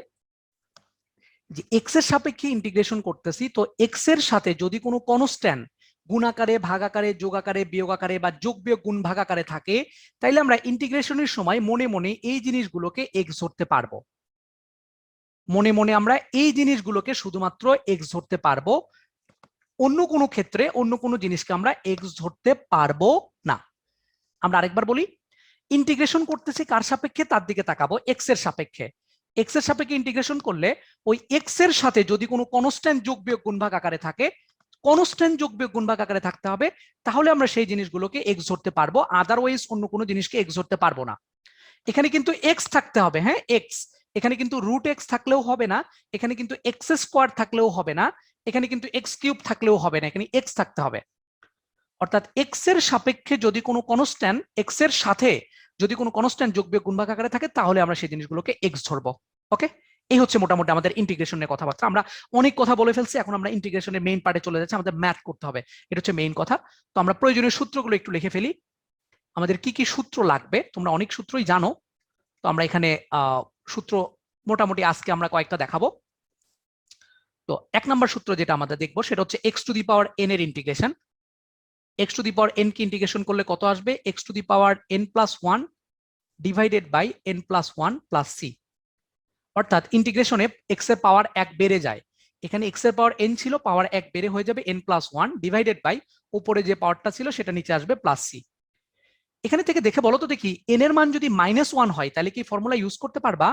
এক্স এর সাপেক্ষে ইন্টিগ্রেশন করতেছি, তো এক্স এর সাথে যদি কোনো কনস্ট্যান্ট, গুণ আকারে, ভাগ আকারে, যোগ আকারে, বিয়োগ আকারে বা যোগ বিয়োগ গুণ ভাগ আকারে থাকে, তাইলে আমরা ইন্টিগ্রেশনের সময় মনে মনে এই জিনিসগুলোকে এক্স ধরতে পারবো। মনে মনে আমরা এই জিনিসগুলোকে শুধুমাত্র এক্স ধরতে পারবো, অন্য কোনো ক্ষেত্রে অন্য কোনো জিনিসকে আমরা এক্স ধরতে পারবো না। আমরা আরেকবার বলি, ইন্টিগ্রেশন করতেছি কার সাপেক্ষে, তার দিকে তাকাবো, এক্স এর সাপেক্ষে। এক্স এর সাপেক্ষে ইন্টিগ্রেশন করলে ওই এক্স এর সাথে যদি কোনো কনস্ট্যান্ট যোগ বিয়োগ গুণ ভাগ আকারে থাকে, কনস্ট্যান্ট যোগ বিয়োগ গুণ ভাগ আকারে থাকতে হবে, তাহলে আমরা সেই জিনিসগুলোকে এক্স ধরতে পারবো, আদারওয়াইজ অন্য কোনো জিনিসকে এক্স ধরতে পারবো না। এখানে কিন্তু এক্স থাকতে হবে, হ্যাঁ এক্স, এখানে কিন্তু রুট এক্স থাকলেও হবে না, এখানে কিন্তু এক্স স্কোয়ার থাকলেও হবে না, এখানে কিন্তু এক্স কিউব থাকলেও হবে না, এখানে এক্স থাকতে হবে। অর্থাৎ এক্স এর সাপেক্ষে যদি কোনো কনস্ট্যান্ট, এক্স এর সাথে যদি কোনো কনস্ট্যান্ট যোগ বিয়োগ গুণ ভাগ আকারে থাকে, তাহলে আমরা সেই জিনিসগুলোকে এক্স ধরবো। ওকে, এই হচ্ছে মোটামুটি আমাদের ইন্টিগ্রেশনের কথাবার্তা। আমরা অনেক কথা বলে ফেলছি, এখন আমরা ইন্টিগ্রেশনের মেইন পার্টে চলে যাচ্ছি, আমাদের ম্যাথ করতে হবে, এটা হচ্ছে মেইন কথা। তো আমরা প্রয়োজনীয় সূত্রগুলো একটু লিখে ফেলি, আমাদের কি কি সূত্র লাগবে, তোমরা অনেক সূত্রই জানো। তো আমরা এখানে সূত্র মোটামুটি আজকে আমরা কয়েকটা দেখাবো। তো 1 নম্বর সূত্র যেটা আমাদের দেখবো সেটা হচ্ছে x to the power n এর integration. x to the power n কে ইন্টিগ্রেশন করলে কত আসবে, x to the power n plus 1 divided by n plus 1 plus c। অর্থাৎ ইন্টিগ্রেশনে x এর পাওয়ার 1 বেড়ে যায়, এখানে x এর পাওয়ার n ছিল, পাওয়ার 1 বেড়ে হয়ে যাবে n প্লাস 1 ডিভাইডেড বাই উপরে যে পাওয়ারটা ছিল সেটা নিচে আসবে প্লাস c। এখানে থেকে দেখে বলো তো দেখি, n এর মান যদি -1 হয় তাহলে কি ফর্মুলা ইউজ করতে পারবা?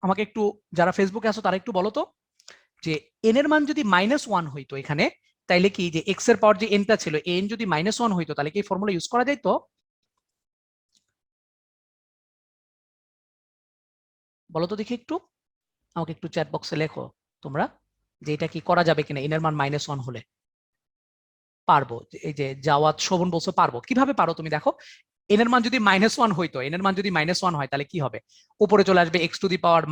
আমাকে একটু, যারা ফেসবুকে আছো তারা একটু বলো তো, যে n এর মান যদি -1 হইতো এখানে, তাইলে কি যে x এর পাওয়ার যে n টা ছিল, n যদি -1 হইতো তাহলে কি ফর্মুলা ইউজ করা যাইতো? বলো তো দেখি একটু, আমাকে একটু চ্যাট বক্সে লেখো তোমরা যে এটা কি করা যাবে কিনা, n এর মান -1 হলে। পারবো, এই যে জাওয়াত শোভন বলছো পারবো, কিভাবে পারো তুমি দেখো, n এর মান যদি -1 হইতো, n এর মান যদি -1 হয় তাহলে কি হবে, উপরে চলে আসবে x to the power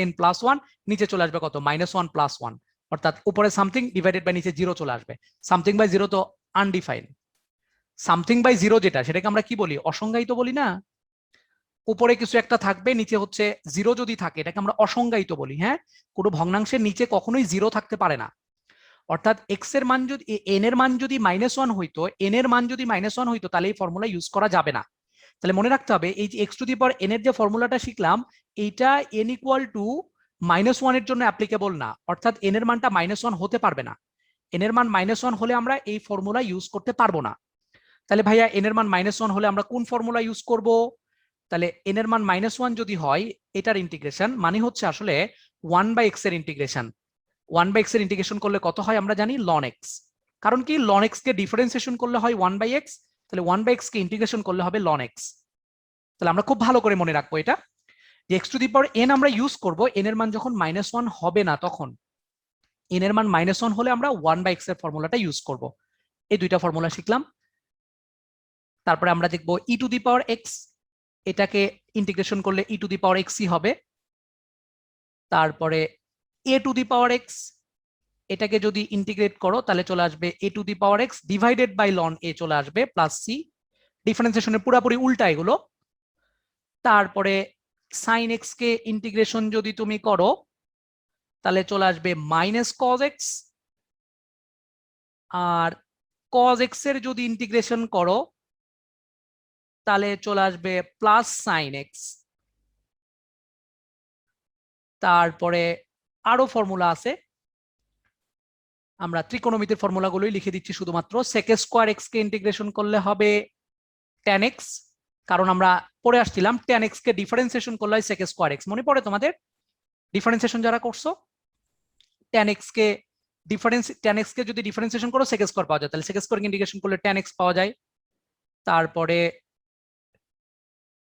-n plus 1, নিচে চলে আসবে কত, -1 প্লাস 1, অর্থাৎ উপরে সামথিং ডিভাইডেড বাই নিচে 0 চলে আসবে। সামথিং বাই 0 তো আনডিফাইন্ড, সামথিং বাই 0 যেটা, সেটাকে আমরা কি বলি, অসংজ্ঞায়িত বলি না। উপরে কিছু একটা থাকবে, নিচে হচ্ছে 0 যদি থাকে, এটাকে আমরা অসংজ্ঞায়িত বলি। হ্যাঁ, কোনো ভগ্নাংশের নিচে কখনোই 0 থাকতে পারে না। অর্থাৎ x এর মান যদি, n এর মান যদি -1 হইতো, n এর মান যদি -1 হইতো, তাহলে এই ফর্মুলা ইউজ করা যাবে না। তাহলে মনে রাখতে হবে, এই যে x to the power n এর যে ফর্মুলাটা শিখলাম, এইটা n ইকুয়াল টু -1 এর জন্য অ্যাপ্লিকেবল না, অর্থাৎ n এর মানটা -1 হতে পারবে না। n এর মান -1 হলে আমরা এই ফর্মুলা ইউজ করতে পারবো না। তাহলে ভাইয়া n এর মান -1 হলে আমরা কোন ফর্মুলা ইউজ করব? তাহলে n এর মান -1 যদি হয়, এটার ইন্টিগ্রেশন মানে হচ্ছে আসলে 1/x এর ইন্টিগ্রেশন। 1/x এর ইন্টিগ্রেশন করলে কত হয় আমরা জানি, ln x। কারণ কি, ln x কে ডিফারেন্সিয়েশন করলে হয় 1/x, তাহলে 1/x কে ইন্টিগ্রেশন করলে হবে ln x। তাহলে আমরা খুব ভালো করে মনে রাখবো এটা, যে x to the power n আমরা ইউজ করব n এর মান যখন -1 হবে না, তখন n এর মান -1 হলে আমরা 1/x এর ফর্মুলাটা ইউজ করব। এই দুইটা ফর্মুলা শিখলাম। তারপরে আমরা দেখব e to the power x, এটাকে ইন্টিগ্রেশন করলে e to the power x ই হবে। তারপরে a to the power x, এটাকে যদি ইন্টিগ্রেট করো তাহলে চলে আসবে a to the power x divided by ln a চলে আসবে প্লাস c। ডিফারেন্সিয়েশনের পুরোপুরি উল্টা এগুলো। তারপরে sin x কে ইন্টিগ্রেশন যদি তুমি করো তাহলে চলে আসবে -cos x, আর cos x এর যদি ইন্টিগ্রেশন করো তাহলে চলে আসবে প্লাস sin x। তারপরে আরো ফর্মুলা আছে, আমরা ত্রিকোণমিতির ফর্মুলাগুলোই লিখে দিচ্ছি শুধুমাত্র। sec স্কয়ার x কে ইন্টিগ্রেশন করলে হবে tan x, কারণ আমরা পড়ে আসছিলাম tan x কে ডিফারেন্সিয়েশন করলে হয় sec স্কয়ার x, মনে পড়ে তোমাদের ডিফারেন্সিয়েশন যারা করছো, tan x কে যদি ডিফারেন্সিয়েশন করো sec স্কয়ার পাওয়া যায়, তাহলে sec স্কয়ার কে ইন্টিগ্রেশন করলে tan x পাওয়া যায়। তারপরে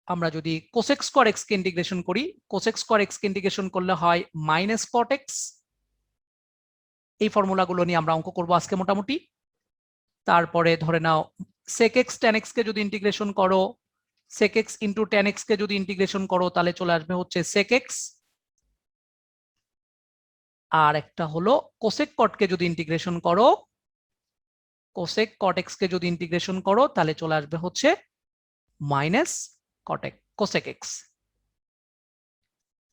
আমরা যদি cosec স্কয়ার x কে ইন্টিগ্রেশন করি, cosec স্কয়ার x কে ইন্টিগ্রেশন করলে হয় -cot x। এই ফর্মুলাগুলো নিয়ে আমরা অঙ্ক করব আজকে মোটামুটি। তারপরে ধরে নাও sec x tan x কে যদি ইন্টিগ্রেশন করো, sec x into tan x কে যদি ইন্টিগ্রেশন করো তাহলে চলে আসবে হচ্ছে sec x। আর একটা হলো cosec cot কে যদি ইন্টিগ্রেশন করো, cosec cot x কে যদি ইন্টিগ্রেশন করো তাহলে চলে আসবে হচ্ছে -cosec x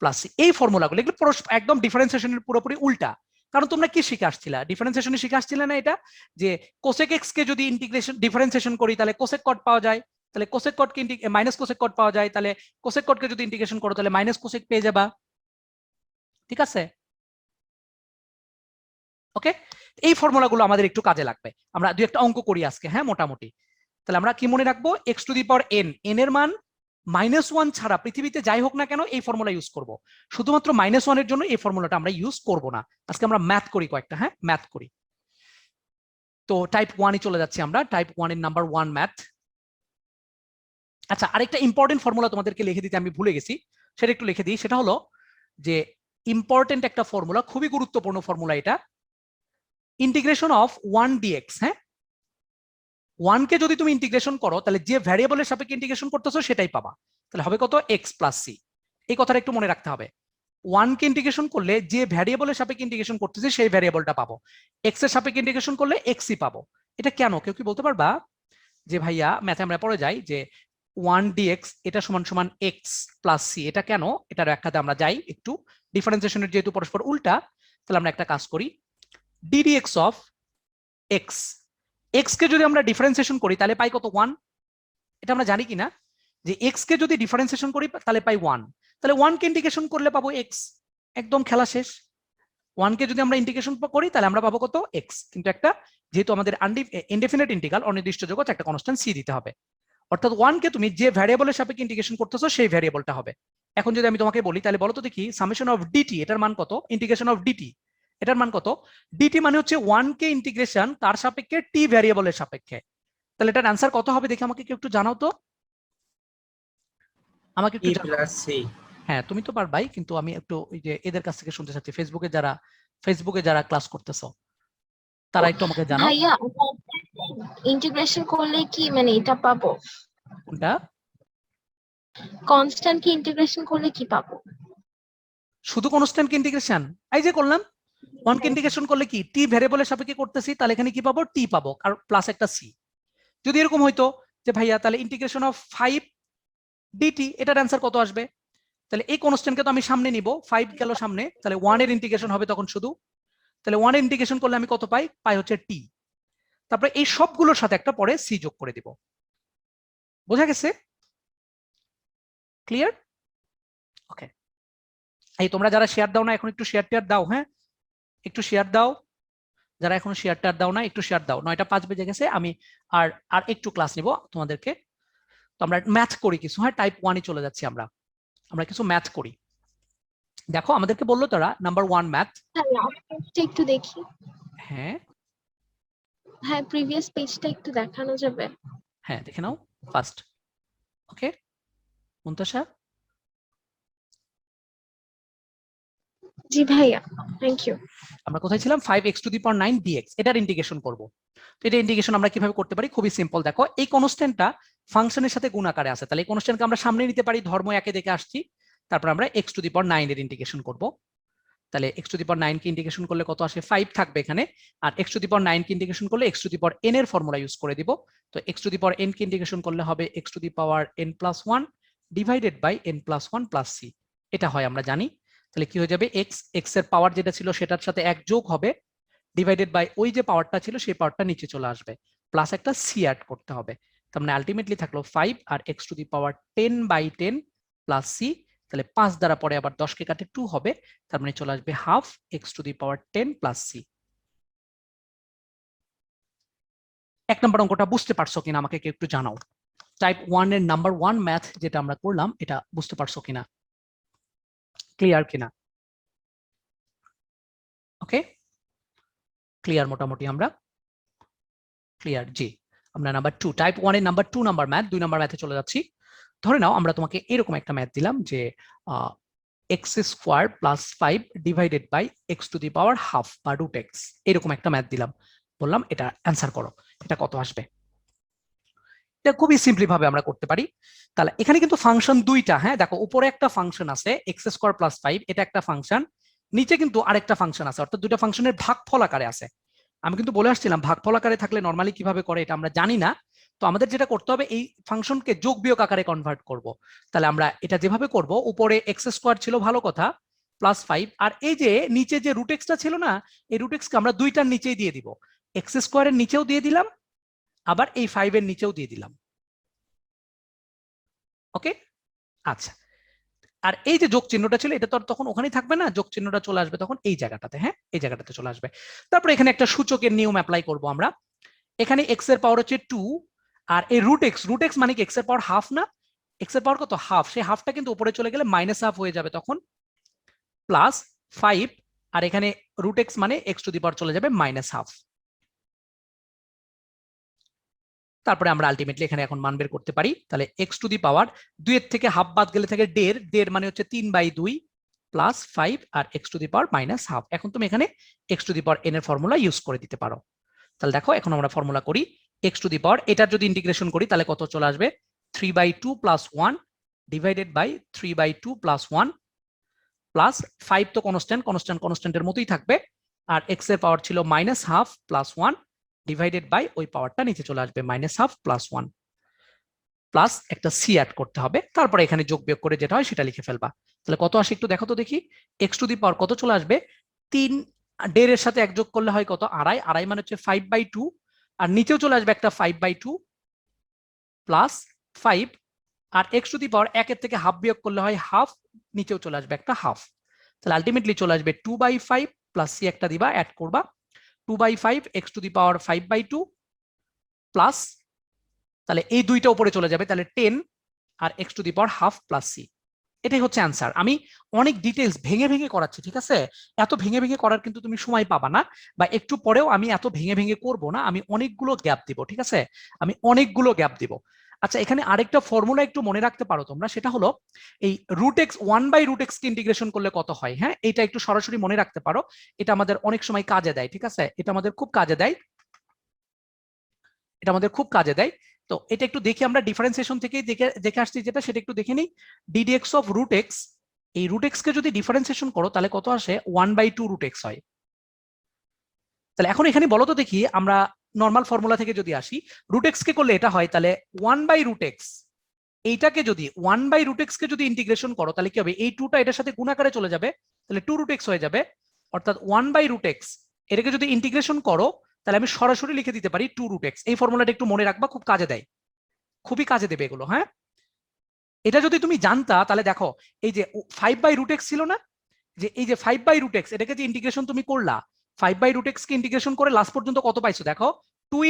প্লাস। এই ফর্মুলাগুলো এগুলো একদম ডিফারেন্সিয়েশনের পুরোপুরি উল্টা, কারণ তোমরা কি শিখে আসছিলা, ডিফারেন্সিয়েশনে শিখে আসছিলে না এটা, যে কোসেক এক্স কে যদি ইন্টিগ্রেশন ডিফারেন্সিয়েশন করি তাহলে কোসেক কট পাওয়া যায়, তাহলে কোসেক কট কে মাইনাস কোসেক কট পাওয়া যায়, তাহলে কোসেক কট কে যদি ইন্টিগ্রেশন করো তাহলে মাইনাস কোসেক পেয়ে যাবা। ঠিক আছে, ওকে। এই ফর্মুলাগুলো আমাদের একটু কাজে লাগবে, আমরা দুই একটা অঙ্ক করি আজকে, হ্যাঁ মোটামুটি। তাহলে আমরা কি মনে রাখবো, x to the power N, N এর মান -1 ছাড়া পৃথিবীতে যাই হোক না কেন এই ফর্মুলা ইউজ করব, শুধুমাত্র -1 এর জন্য এই ফর্মুলাটা আমরা ইউজ করব না। আজকে আমরা ম্যাথ করি কয়েকটা, হ্যাঁ ম্যাথ করি। তো টাইপ 1 এ চলে যাচ্ছি আমরা, টাইপ 1 এর নাম্বার 1 ম্যাথ। আচ্ছা, আরেকটা ইম্পর্টেন্ট ফর্মুলা তোমাদেরকে লিখে দিতে আমি ভুলে গেছি, সেটা একটু লিখে দিই। সেটা হলো যে ইম্পর্টেন্ট একটা ফর্মুলা, খুবই গুরুত্বপূর্ণ ফর্মুলা এটা, ইন্টিগ্রেশন অফ 1 dx। হ্যাঁ, 1 কে যদি তুমি ইন্টিগ্রেশন করো তাহলে যে ভ্যারিয়েবলের সাপেক্ষে ইন্টিগ্রেশন করতেছো সেটাই পাবা, তাহলে হবে কত, x প্লাস সি। এই কথাটা একটু মনে রাখতে হবে, 1 কে ইন্টিগ্রেশন করলে যে ভ্যারিয়েবলের সাপেক্ষে ইন্টিগ্রেশন করতেছি সেই ভ্যারিয়েবলটা পাবো, x এর সাপেক্ষে ইন্টিগ্রেশন করলে xই পাবো। এটা কেন, কেউ কি বলতে পারবা? যে ভাইয়া ম্যাথে আমরা পড়ে যাই যে 1 dx এটা সমান সমান x প্লাস সি, এটা কেন? এটার ব্যাখ্যাতে আমরা যাই একটু, ডিফারেন্সিয়েশনের যেহেতু পরস্পর উল্টা, তাহলে আমরা একটা কাজ করি, ddx অফ x, x কে যদি আমরা ডিফারেন্সিয়েশন করি তাহলে পাই কত, 1। এটা আমরা জানি কিনা যে x কে যদি ডিফারেন্সিয়েশন করি তাহলে পাই 1, তাহলে 1 কে ইন্টিগ্রেশন করলে পাবো x, একদম খেলা শেষ। 1 কে যদি আমরা ইন্টিগ্রেশন করি তাহলে আমরা পাবো কত, x, কিন্তু একটা যেহেতু আমাদের ইনডেফিনিট ইন্টিগ্রাল, অনির্দিষ্ট জগৎ, একটা কনস্ট্যান্ট c দিতে হবে, অর্থাৎ 1 কে তুমি যে ভ্যারিয়েবলের সাপেক্ষে ইন্টিগ্রেশন করতেছো সেই ভ্যারিয়েবলটা হবে। এখন যদি আমি তোমাকে বলি তাহলে বলো তো দেখি, সামেশন অফ dt এটার মান কত, ইন্টিগ্রেশন অফ dt এটার মান কত? dt মানে হচ্ছে 1 কে ইন্টিগ্রেশন তার সাপেক্ষে t ভ্যারিয়েবলের সাপেক্ষে, তাহলে এটার অ্যান্সার কত হবে দেখি আমাকে কেউ একটু জানাও তো, আমাকে একটু জানাও। হ্যাঁ তুমি তো পারবাই, কিন্তু আমি একটু ওই যে এদের কাছ থেকে শুনতে চাচ্ছি, ফেসবুকে যারা ক্লাস করতেছো তারা একটু আমাকে জানাও। ভাইয়া ইন্টিগ্রেশন করলে কি মানে এটা পাবো, কোনটা? কনস্ট্যান্ট কি ইন্টিগ্রেশন করলে কি পাবো? শুধু কনস্ট্যান্ট কে ইন্টিগ্রেশন, এই যে করলাম, 1 কে ইন্টিগ্রেশন করলে কি t ভ্যারিয়েবলের সাপেক্ষে করতেছি, তাহলে এখানে কি পাবো, t পাবো, আর প্লাস একটা c। যদি এরকম হইতো যে ভাইয়া তাহলে ইন্টিগ্রেশন অফ 5 dt, এটার অ্যান্সার কত আসবে? তাহলে এই কনস্ট্যান্টকে তো আমি সামনে নিব, 5 গেল সামনে, তাহলে 1 এর ইন্টিগ্রেশন হবে তখন শুধু, তাহলে 1 এর ইন্টিগ্রেশন করলে আমি কত পাই, পাই হচ্ছে t। তারপরে এই সবগুলোর সাথে একটা পরে c যোগ করে দিব। বোঝা গেছে? ক্লিয়ার? ওকে, এই তোমরা যারা শেয়ার দাও না এখন একটু শেয়ার টেয়ার দাও, হ্যাঁ একটু শেয়ার দাও, যারা এখন শেয়ার টেয়ার দাও না একটু শেয়ার দাও। 9টা 5 বেজে গেছে, আমি আর একটু ক্লাস নিব তোমাদেরকে। তো আমরা ম্যাথ করি কিছু, হ্যাঁ টাইপ 1 এ চলে যাচ্ছি আমরা কিছু ম্যাথ করি। দেখো আমাদেরকে বললো তারা নাম্বার 1 ম্যাথ, একটু দেখি। হ্যাঁ হ্যাঁ প্রিভিয়াস পেজটা একটু দেখানো যাবে? হ্যাঁ দেখে নাও ফার্স্ট। ওকে মুনতাসা? জি ভাইয়া, থ্যাংক ইউ। আমরা কোথায় ছিলাম, 5x two the power 9 dx, এটার ইন্টিগ্রেশন করব। তো এটা ইন্টিগ্রেশন আমরা কিভাবে করতে পারি, খুবই সিম্পল। দেখো এই কনস্ট্যান্টটা ফাংশনের সাথে গুণ আকারে আছে, তাহলে এই কনস্ট্যান্টকে আমরা সামনে নিতে পারি, ধর্ম একে দেখে আসছি, তারপর আমরা x টু দি পাওয়ার 9 এর ইন্টিগ্রেশন করব। তাহলে x টু দি পাওয়ার 9 কে ইন্টিগ্রেশন করলে কত আসে, 5 থাকবে এখানে, আর x টু দি পাওয়ার 9 কে ইন্টিগ্রেশন করলে x to the power n এর ফর্মুলা ইউজ করে দিব। তো x to the power n কে ইন্টিগ্রেশন করলে হবে x to the power n plus 1 divided by n plus 1 plus c, এটা হয় আমরা জানি। তাহলে কি হয়ে যাবে, x এর পাওয়ার যেটা ছিল সেটার সাথে 1 যোগ হবে, ডিভাইডেড বাই ওই যে পাওয়ারটা ছিল সেই পাওয়ারটা নিচে চলে আসবে, প্লাস একটা c অ্যাড করতে হবে। তার মানে আলটিমেটলি থাকলো 5 আর x to the power 10 by 10 plus c, তাহলে 5 দ্বারা পরে আবার 10 কে কাটে 2 হবে, তার মানে চলে আসবে half x to the power 10 plus c। এক নম্বর অঙ্কটা বুঝতে পারছো কিনা আমাকে কেউ একটু জানাও। টাইপ 1 এর নাম্বার 1 ম্যাথ যেটা আমরা করলাম এটা বুঝতে পারছো কিনা, ক্লিয়ার কিনা? ওকে ক্লিয়ার, মোটামুটি আমরা ক্লিয়ার। জি, আমরা নাম্বার 2 টাইপ 1 এর নাম্বার 2 নাম্বার ম্যাথ, 2 নাম্বার ম্যাথে চলে যাচ্ছি। ধরে নাও আমরা তোমাকে এরকম একটা ম্যাথ দিলাম যে x square plus 5 divided by x to the power half বা রুট x, এরকম একটা ম্যাথ দিলাম, বললাম এটা অ্যান্সার করো, এটা কত আসবে। এটা খুবই সিম্পলি ভাবে আমরা করতে পারি। তাহলে এখানে কিন্তু ফাংশন দুইটা, হ্যাঁ দেখো উপরে একটা ফাংশন আছে x স্কোয়ার প্লাস 5, এটা একটা ফাংশন, নিচে কিন্তু আরেকটা ফাংশন আছে, অর্থাৎ দুইটা ফাংশনের ভাগফল আকারে আছে। আমি কিন্তু বলে আসছিলাম ভাগফল আকারে থাকলে নরমালি কিভাবে করে এটা আমরা জানি না, তো আমাদের যেটা করতে হবে এই ফাংশনকে যোগ বিয়োগ আকারে কনভার্ট করব। তাহলে আমরা এটা যেভাবে করব, উপরে x স্কোয়ার ছিল ভালো কথা, প্লাস 5, আর এই যে নিচে যে রুট এক্সটা ছিল না, এই রুট এক্সকে আমরা দুইটার নিচেই দিয়ে দিব, এক্স স্কোয়ারের নিচেও দিয়ে দিলাম, আবার এই 5 এর নিচেও দিয়ে দিলাম। ওকে, আচ্ছা। আর এই যে যোগ চিহ্নটা ছিল এটা তো আর তখন ওখানেই থাকবে না, যোগ চিহ্নটা চলে আসবে তখন এই জায়গাটাতে, হ্যাঁ এই জায়গাটাতে চলে আসবে। তারপর এখানে একটা সূচকের নিয়ম অ্যাপ্লাই করব আমরা। এখানে এক্স এর পাওয়ার হচ্ছে 2, আর এই রুট এক্স মানে কি এক্স এর পাওয়ার হাফ না, এক্স এর পাওয়ার কত হাফ, সেই হাফটা কিন্তু উপরে চলে গেলে মাইনাস হাফ হয়ে যাবে তখন, প্লাস 5, আর এখানে রুট এক্স মানে এক্স টু দি পাওয়ার চলে যাবে মাইনাস হাফ। তারপরে আমরা আলটিমেটলি এখানে এখন মান বের করতে পারি, তাহলে এক্স টু দি পাওয়ার 2 এর থেকে হাফ বাদ গেলে থাকে 1.5 মানে হচ্ছে 3/2 প্লাস 5 আর x to the power minus half. এখন তুমি এখানে x to the power n এর ফর্মুলা ইউজ করে দিতে পারো। তাহলে দেখো এখন আমরা ফর্মুলা করি, এক্স টু দি পাওয়ার এটার যদি ইন্টিগ্রেশন করি তাহলে কত চলে আসবে, 3/2 plus 1 divided by 3/2 plus 1 plus 5 তো কনস্ট্যান্টের মতোই থাকবে, আর এক্স এর পাওয়ার ছিল minus half plus 1 divided by ওই পাওয়ারটা নিচে চলে আসবে মাইনাস হাফ প্লাস 1, প্লাস একটা সি অ্যাড করতে হবে, তারপরে এখানে যোগ বিয়োগ করে যেটা হয় সেটা লিখে ফেলবা। তাহলে কত আসে একটু দেখো তো দেখি, এক্স টু দি পাওয়ার কত চলে আসবে, 3 এর সাথে 1 যোগ করলে হয় কত, আড়াই মানে হচ্ছে 5/2, আর নিচেও চলে আসবে একটা 5/2 প্লাস 5, আর এক্স টু দি পাওয়ার 1 এর থেকে হাফ বিয়োগ করলে হয় হাফ, নিচেও চলে আসবে একটা হাফ। তাহলে আলটিমেটলি চলে আসবে 2/5 প্লাস সি একটা দিবা অ্যাড করবা, 2/5 x to the power 5/2 plus, তাহলে এই দুইটা উপরে চলে যাবে, তাহলে 10 আর x to the power half plus c. এটাই হচ্ছে অ্যান্সার। আমি অনেক ডিটেলস ভেঙে ভেঙে করাচ্ছি, ঠিক আছে, এত ভেঙে ভেঙে করার কিন্তু তুমি সময় পাবা না, বা একটু পরেও আমি এত ভেঙে ভেঙে করব না, আমি অনেকগুলো গ্যাপ দিব, ঠিক আছে, আমি অনেকগুলো গ্যাপ দিব। আচ্ছা, এখানে আরেকটা ফর্মুলা একটু মনে রাখতে পারো তোমরা, সেটা হলো এই রুট এক্স 1/√x কে ইন্টিগ্রেশন করলে কত হয়, হ্যাঁ এটা একটু সরাসরি মনে রাখতে পারো, এটা আমাদের অনেক সময় কাজে দেয়, ঠিক আছে, এটা আমাদের খুব কাজে দেয়, এটা আমাদের খুব কাজে দেয়। তো এটা একটু দেখি আমরা ডিফারেন্সিয়েশন থেকে দেখে আসছি যেটা, সেটা একটু দেখে নিই। ddx অফ রুট এক্স, এই রুট এক্স কে যদি ডিফারেন্সিয়েশন করো তাহলে কত আসে, 1/2√x হয়। তাহলে এখন এখানে বলো তো দেখি, আমরা নর্মাল ফর্মুলা থেকে যদি আসি, রুট এক্স কে করলে এটা হয়, তাহলে 1/√x, এইটাকে যদি 1/√x কে যদি ইন্টিগ্রেশন করো তাহলে কি হবে, এই 2টা এটার সাথে গুণ আকারে চলে যাবে, তাহলে 2√x হয়ে যাবে, অর্থাৎ 1/√x এটাকে যদি ইন্টিগ্রেশন করো তাহলে আমি সরাসরি লিখে দিতে পারি 2√x। এই ফর্মুলাটা একটু মনে রাখবা, খুব কাজে দেয়, খুবই কাজে দেবে এগুলো, হ্যাঁ। এটা যদি তুমি জানতা তাহলে দেখো, এই যে 5/√x ছিল না, যে এই যে 5/√x এটাকে যে ইন্টিগ্রেশন তুমি করলা, 5/√x কে ইন্টিগ্রেশন করে লাস্ট পর্যন্ত কত পাইছো দেখো, 2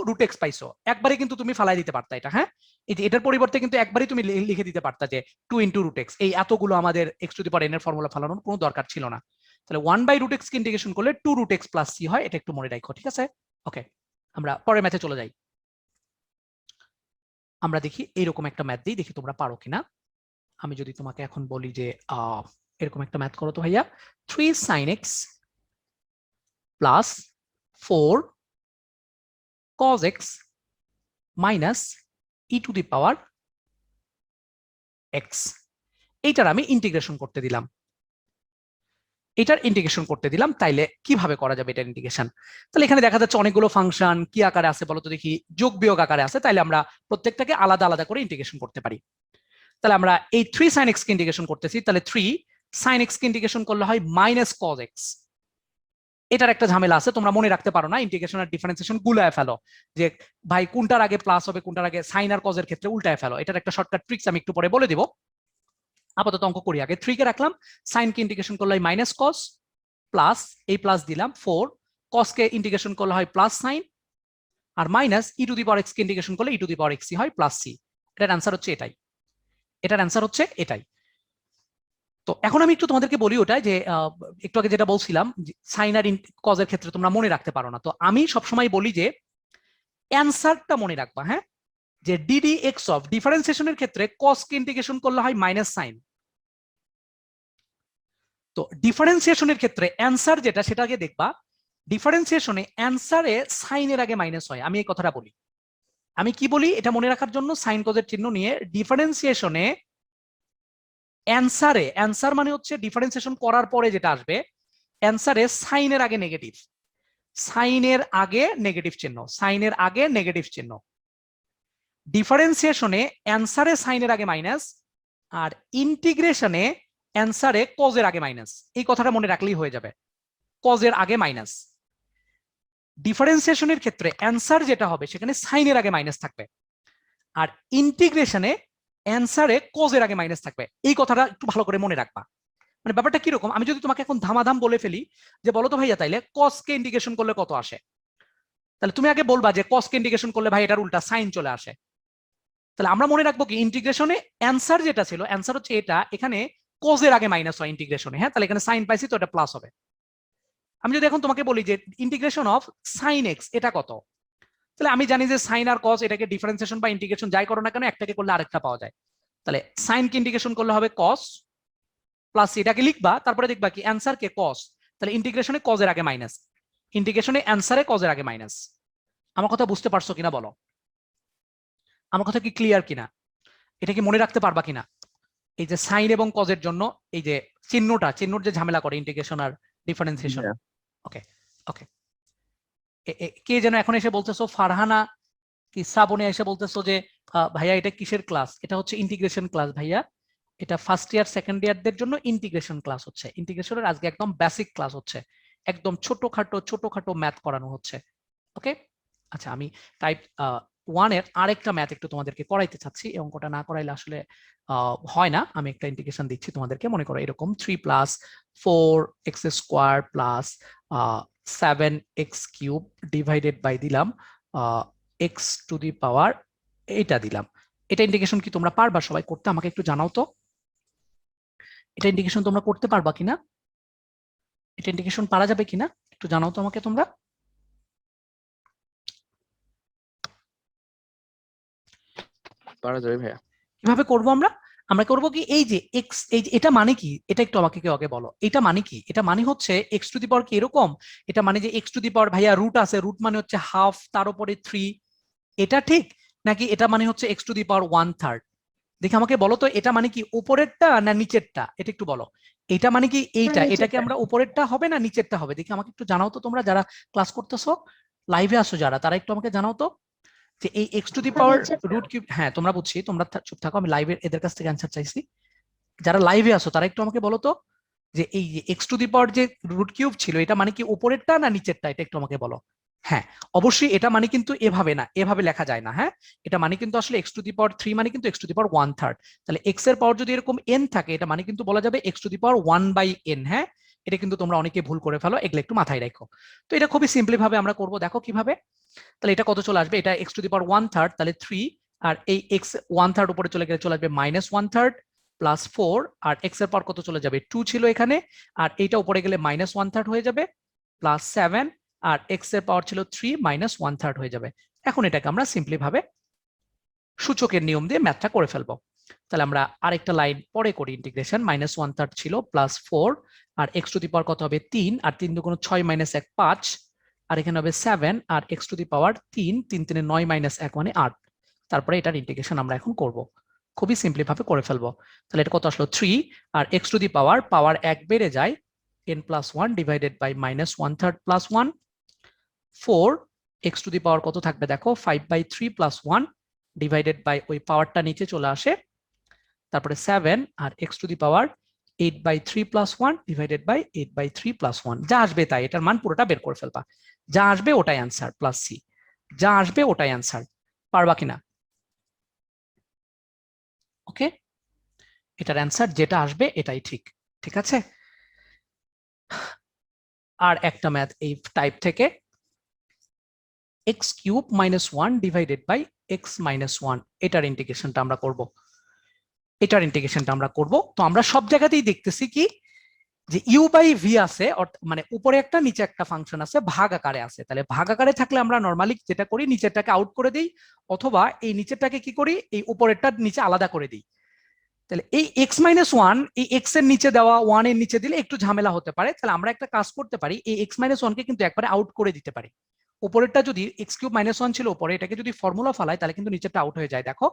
× √x পাইছো, একবারে কিন্তু তুমি ফালাই দিতে পারতা এটা, হ্যাঁ এই যে এটার পরিবর্তে কিন্তু একবারই তুমি লিখে দিতে পারতা যে 2 × √x, এই এতগুলো আমাদের x to the power n এর ফর্মুলা ফালানোর কোনো দরকার ছিল না। তাহলে 1/√x কে ইন্টিগ্রেশন করলে 2√x প্লাস c হয়, এটা একটু মনে রাখো, ঠিক আছে। ওকে, আমরা পরের ম্যাথে চলে যাই। আমরা দেখি এইরকম একটা ম্যাথ দিই, দেখি তোমরা পারো কিনা। আমি যদি তোমাকে এখন বলি যে এরকম একটা ম্যাথ করো তো ভাইয়া, 3 sin x plus 4 cos x minus e to the power x, এইটার আমি ইন্টিগ্রেশন করতে দিলাম, তাইলে কিভাবে করা যাবে এটার ইন্টিগ্রেশন। তাহলে এখানে দেখা যাচ্ছে অনেকগুলো ফাংশন কি আকারে আছে বলতো দেখি, যোগ বিয়োগ আকারে আছে, তাইলে আমরা প্রত্যেকটাকে আলাদা আলাদা করে ইন্টিগ্রেশন করতে পারি। তাহলে আমরা এই 3 sin x কে ইন্টিগ্রেশন করতেছি, তাহলে 3 sin x কে ইন্টিগ্রেশন করলে হয় মাইনাস cos x। এটার একটা ঝামেলা আছে, তোমরা মনে রাখতে পারো না, ইন্টিগ্রেশন আর ডিফারেন্সিয়েশন গুলায় ফেলো, যে ভাই কোনটার আগে প্লাস হবে কোনটার আগে, সাইন আর কজ এর ক্ষেত্রে উল্টায় ফেলো। এটার একটা শর্টকাট ট্রিক্স আমি একটু পরে বলে দিব, আপাতত অঙ্ক করি আগে। 3 কে রাখলাম, সাইন কে ইন্টিগ্রেশন করলে হয় মাইনাস কস, প্লাস এই প্লাস দিলাম 4, কস কে ইন্টিগ্রেশন করলে হয় প্লাস সাইন, আর minus e to the power x কে ইন্টিগ্রেশন করলে e to the power x হয় প্লাস সি। এটার অ্যান্সার হচ্ছে এটাই, এটার অ্যান্সার হচ্ছে এটাই। তো এখন আমি একটু তোমাদেরকে বলি ওটা যে একটু আগে যেটা বলছিলাম, সাইন আর কজের ক্ষেত্রে তোমরা মনে রাখতে পারো না, তো আমি সবসময় বলি যে অ্যান্সারটা মনে রাখবা, হ্যাঁ, যে ডিডি এক্স অফ ডিফারেন্সিয়েশনের ক্ষেত্রে কস কে ইন্টিগ্রেশন করলে হয় মাইনাস সাইন। তো ডিফারেন্সিয়েশনের ক্ষেত্রে অ্যান্সার যেটা সেটাকে দেখবা, ডিফারেন্সিয়েশনে অ্যান্সারে সাইনের আগে মাইনাস হয়। আমি এই কথাটা বলি, আমি কি বলি এটা মনে রাখার জন্য, সাইন কজের চিহ্ন নিয়ে ডিফারেন্সিয়েশনে অ্যান্সার মানে হচ্ছে ডিফারেন্সিয়েশন করার পরে যেটা আসবে, অ্যান্সারে সাইনের আগে নেগেটিভ, সাইনের আগে নেগেটিভ চিহ্ন, সাইনের আগে নেগেটিভ চিহ্ন। ডিফারেন্সিয়েশনে অ্যান্সারে সাইনের আগে মাইনাস, আর ইন্টিগ্রেশনে অ্যান্সারে কজের আগে মাইনাস, এই কথাটা মনে রাখলেই হয়ে যাবে, কজের আগে মাইনাস। ডিফারেন্সিয়েশনের ক্ষেত্রে অ্যান্সার যেটা হবে সেখানে সাইনের আগে মাইনাস থাকবে, আর ইন্টিগ্রেশনে অ্যান্সারে কজের আগে মাইনাস থাকবে। এই কথাটা একটু ভালো করে মনে রাখবা। মানে ব্যাপারটা কিরকম, আমি যদি তোমাকে এখন ধামাধাম বলে ফেলি যে বলো তো ভাইয়া তাইলে কসকে ইন্টিগ্রেশন করলে কত আসে, তাহলে তুমি আগে বলবা যে কসকে ইন্টিগ্রেশন করলে ভাই এটার উল্টা সাইন চলে আসে। তাহলে আমরা মনে রাখবো কি ইন্টিগ্রেশনে অ্যান্সার যেটা ছিল, অ্যান্সার হচ্ছে এটা, এখানে কজের আগে মাইনাস হয় ইন্টিগ্রেশনে, হ্যাঁ, তাহলে এখানে সাইন পাইছি তো এটা প্লাস হবে। আমি যদি এখন তোমাকে বলি যে ইন্টিগ্রেশন অফ সাইন এক্স এটা কত, তাহলে আমি জানি যে সাইন আর কস এটাকে ডিফারেন্সিয়েশন বা ইন্টিগ্রেশন যাই করো না কেন একটাকে করলে আরেকটা পাওয়া যায়। তাহলে সাইনকে ইন্টিগ্রেশন করলে হবে কস প্লাস এটাকে লিখবা, তারপরে দেখবা কি অ্যান্সার কে কস, তাহলে ইন্টিগ্রেশনে কজের আগে মাইনাস, ইন্টিগ্রেশনে অ্যান্সারে কজের আগে মাইনাস। আমার কথা বুঝতে পারছো কিনা বলো, আমার কথা কি ক্লিয়ার কিনা, এটা কি মনে রাখতে পারবা কিনা? এই যে সাইন এবং কজের জন্য এই যে চিহ্নর যে ঝামেলা করে ইন্টিগ্রেশন আর ডিফারেন্সিয়েশন। ওকে ওকে, কে যেন এখন এসে বলতেছো, ফারহানা কি শ্রাবণী এসে বলতেছো যে ভাইয়া এটা কিসের ক্লাস, এটা হচ্ছে ইন্টিগ্রেশন ক্লাস ভাইয়া, এটা ফার্স্ট ইয়ার সেকেন্ড ইয়ারদের জন্য ইন্টিগ্রেশন ক্লাস হচ্ছে, ইন্টিগ্রেশনের আজকে একদম বেসিক ক্লাস হচ্ছে, একদম ছোটখাটো ম্যাথ করানো হচ্ছে। ওকে আচ্ছা, আমি টাইপ 1 এর আরেকটা ম্যাথ একটু তোমাদেরকে করাইতে চাচ্ছি, এই অঙ্কটা না করাইলে আসলে হয় না। আমি একটা ইন্টিগ্রেশন দিচ্ছি তোমাদেরকে, মনে করো এরকম 3 + 4x² + 7x³ ডিভাইডেড বাই দিলাম x⁴ এটা দিলাম। এটা ইন্টিগ্রেশন কি তোমরা পারবা সবাই করতে? আমাকে একটু জানাও তো, এটা ইন্টিগ্রেশন তোমরা করতে পারবা কিনা, এটা ইন্টিগ্রেশন পারা যাবে কিনা একটু জানাও তো আমাকে তোমরা। পারা যাবে ভাইয়া। কিভাবে করব আমরা? আমরা করব কি এই যে x, এই যে এটা মানে কি, এটা একটু আমাকে কেউ আগে বলো, এটা মানে কি? এটা মানে হচ্ছে x⁴ কি এরকম, এটা মানে যে x⁴ ভাইয়া রুট আছে, রুট মানে হচ্ছে হাফ তার উপরে 3, এটা ঠিক? নাকি এটা মানে হচ্ছে x⁴ 1/3? দেখে আমাকে বলো তো, এটা মানে কি উপরেরটা না নিচেরটা, এটা একটু বলো। এটা মানে কি এইটা, এটাকে আমরা উপরেরটা হবে না নিচেরটা হবে, দেখে আমাকে একটু জানাও তো তোমরা যারা ক্লাস করতেছো, লাইভে আসো যারা, তারা একটু আমাকে জানাও তো যে এই x⁴ √3, হ্যাঁ তোমরা বুঝছি, তোমরা চুপ থাকো, আমি লাইভে এদের কাছ থেকে অ্যান্সার চাইছি। যারা লাইভে আসো তারা একটু আমাকে বলো তো যে এই x⁴ যে √3 ছিল, এটা মানে কি উপরেরটা না নিচেরটা, এটা একটু আমাকে বলো। হ্যাঁ অবশ্যই এটা মানে কিন্তু এভাবে না, এভাবে লেখা যায় না, হ্যাঁ এটা মানে কিন্তু আসলে x⁴ 3 মানে কিন্তু x⁴ 1/3, তাহলে x এর পাওয়ার যদি এরকম n থাকে, এটা মানে কিন্তু বলা যাবে x⁴ 1/n। হ্যাঁ এটা কিন্তু তোমরা অনেকে ভুল করে ফেলো, এগুলো একটু মাথায় রাখো। তো এটা খুবই সিম্পলি ভাবে আমরা করব, দেখো কিভাবে। তাহলে এটা কত চলে আসবে, এটা x⁴ 1/3, তাহলে 3, আর এই x 1/3 উপরে চলে গেলে চলে আসবে -1/3 প্লাস 4, আর x এর পাওয়ার কত চলে যাবে 2 ছিল এখানে, আর এইটা উপরে গেলে -1/3 হয়ে যাবে প্লাস 7, আর x এর পাওয়ার ছিল 3 -1/3 হয়ে যাবে। এখন এটাকে আমরা সিম্পলি ভাবে সূচকের নিয়ম দিয়ে ম্যাথটা করে ফেলবো। তাহলে আমরা আরেকটা লাইন পরে করি ইন্টিগ্রেশন, -1/3 ছিল প্লাস 4, আর x⁴ কত হবে 3, আর 3 × 6 - 1 5, আর এখানে হবে 7, আর x⁴ 3, 3 × 9 - 1 মানে 8। তারপরে এটার ইন্টিগ্রেশন আমরা এখন করব, খুবই সিম্পলি ভাবে করে ফেলবো। তাহলে এটা কত আসলো 3, আর x⁴ পাওয়ার 1 বেড়ে যায় n+1 ডিভাইডেড বাই -1/3 + 1, 4, x⁴ কত থাকবে দেখো 5/3 + 1 ডিভাইডেড বাই ওই পাওয়ারটা নিচে চলে আসে, তারপরে 7, আর x⁴ 8/3 + 1 ডিভাইডেড বাই 8/3 + 1, যা আসবে তাই, এটার মান পুরোটা বের করে ফেলবা, যা আসবে ওটাই অ্যান্সার, প্লাস c, যা আসবে ওটাই অ্যান্সার। পারবা কিনা? ওকে, এটার অ্যান্সার যেটা আসবে এটাই ঠিক, ঠিক আছে। আর একটা ম্যাথ এই টাইপ থেকে, x³ - 1 ডিভাইডেড বাই x - 1, এটার ইন্টিগ্রেশনটা আমরা করব, তো আমরা সব জায়গাতেই দেখতেছি কি যে u/v আছে, মানে উপরে একটা নিচে একটা ফাংশন আছে, ভাগ আকারে আছে। তাহলে ভাগ আকারে থাকলে আমরা নরমালি যেটা করি নিচেরটাকে আউট করে দিই, অথবা এই নিচেরটাকে কি করি এই উপরেরটা নিচে আলাদা করে দিই। তাহলে এই x - 1 এই x এর নিচে দেওয়া 1 এর নিচে দিলে একটু ঝামেলা হতে পারে, তাহলে আমরা একটা কাজ করতে পারি, এই x - 1 কে কিন্তু একবারে আউট করে দিতে পারি। উপরেরটা যদি x³ - 1 ছিল উপরে, এটাকে যদি ফর্মুলা ফলায় তাহলে কিন্তু নিচেরটা আউট হয়ে যায়। দেখো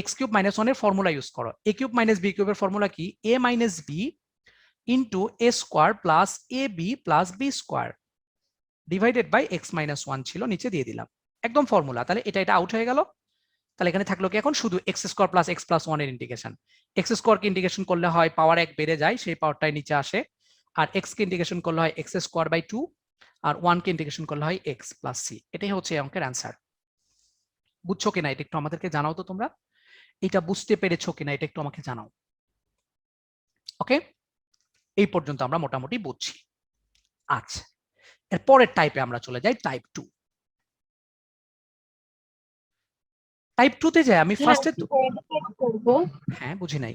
x³ - 1 এর ফর্মুলা ইউজ করো, a³ - b³ এর ফর্মুলা কি, a - b into a² plus ab প্লাস b² ডিভাইডেড বাই x - 1 ছিল, নিচে দিয়ে দিলাম একদম ফর্মুলা, তাহলে এটা আউট হয়ে গেল। তাহলে এখানে থাকলো কি এখন শুধু x square plus x plus one এর ইন্টিগ্রেশন। এক্স স্কোয়ারকে ইন্টিগ্রেশন করলে হয় পাওয়ার 1 বেড়ে যায়, সেই পাওয়ারটাই নিচে আসে। আর এক্স কে ইন্টিগ্রেশন করলে হয় এক্স স্কোয়ার বাই 2, আর 1 কে ইন্টিগ্রেশন করলে হয় এক্স প্লাস সি। এটাই হচ্ছে এই অঙ্কের অ্যান্সার। বুঝছো কিনা এটা একটু আমাদেরকে জানাও তো তোমরা, এটা বুঝতে পেরেছো কিনা এটা একটু আমাকে জানাও। ওকে, এই পর্যন্ত আমরা মোটামুটি বুঝছি। আচ্ছা, এর পরের টাইপে আমরা চলে যাই, টাইপ 2। টাইপ 2 তে যাই আমি ফার্স্টে। করব হ্যাঁ, বুঝি নাই।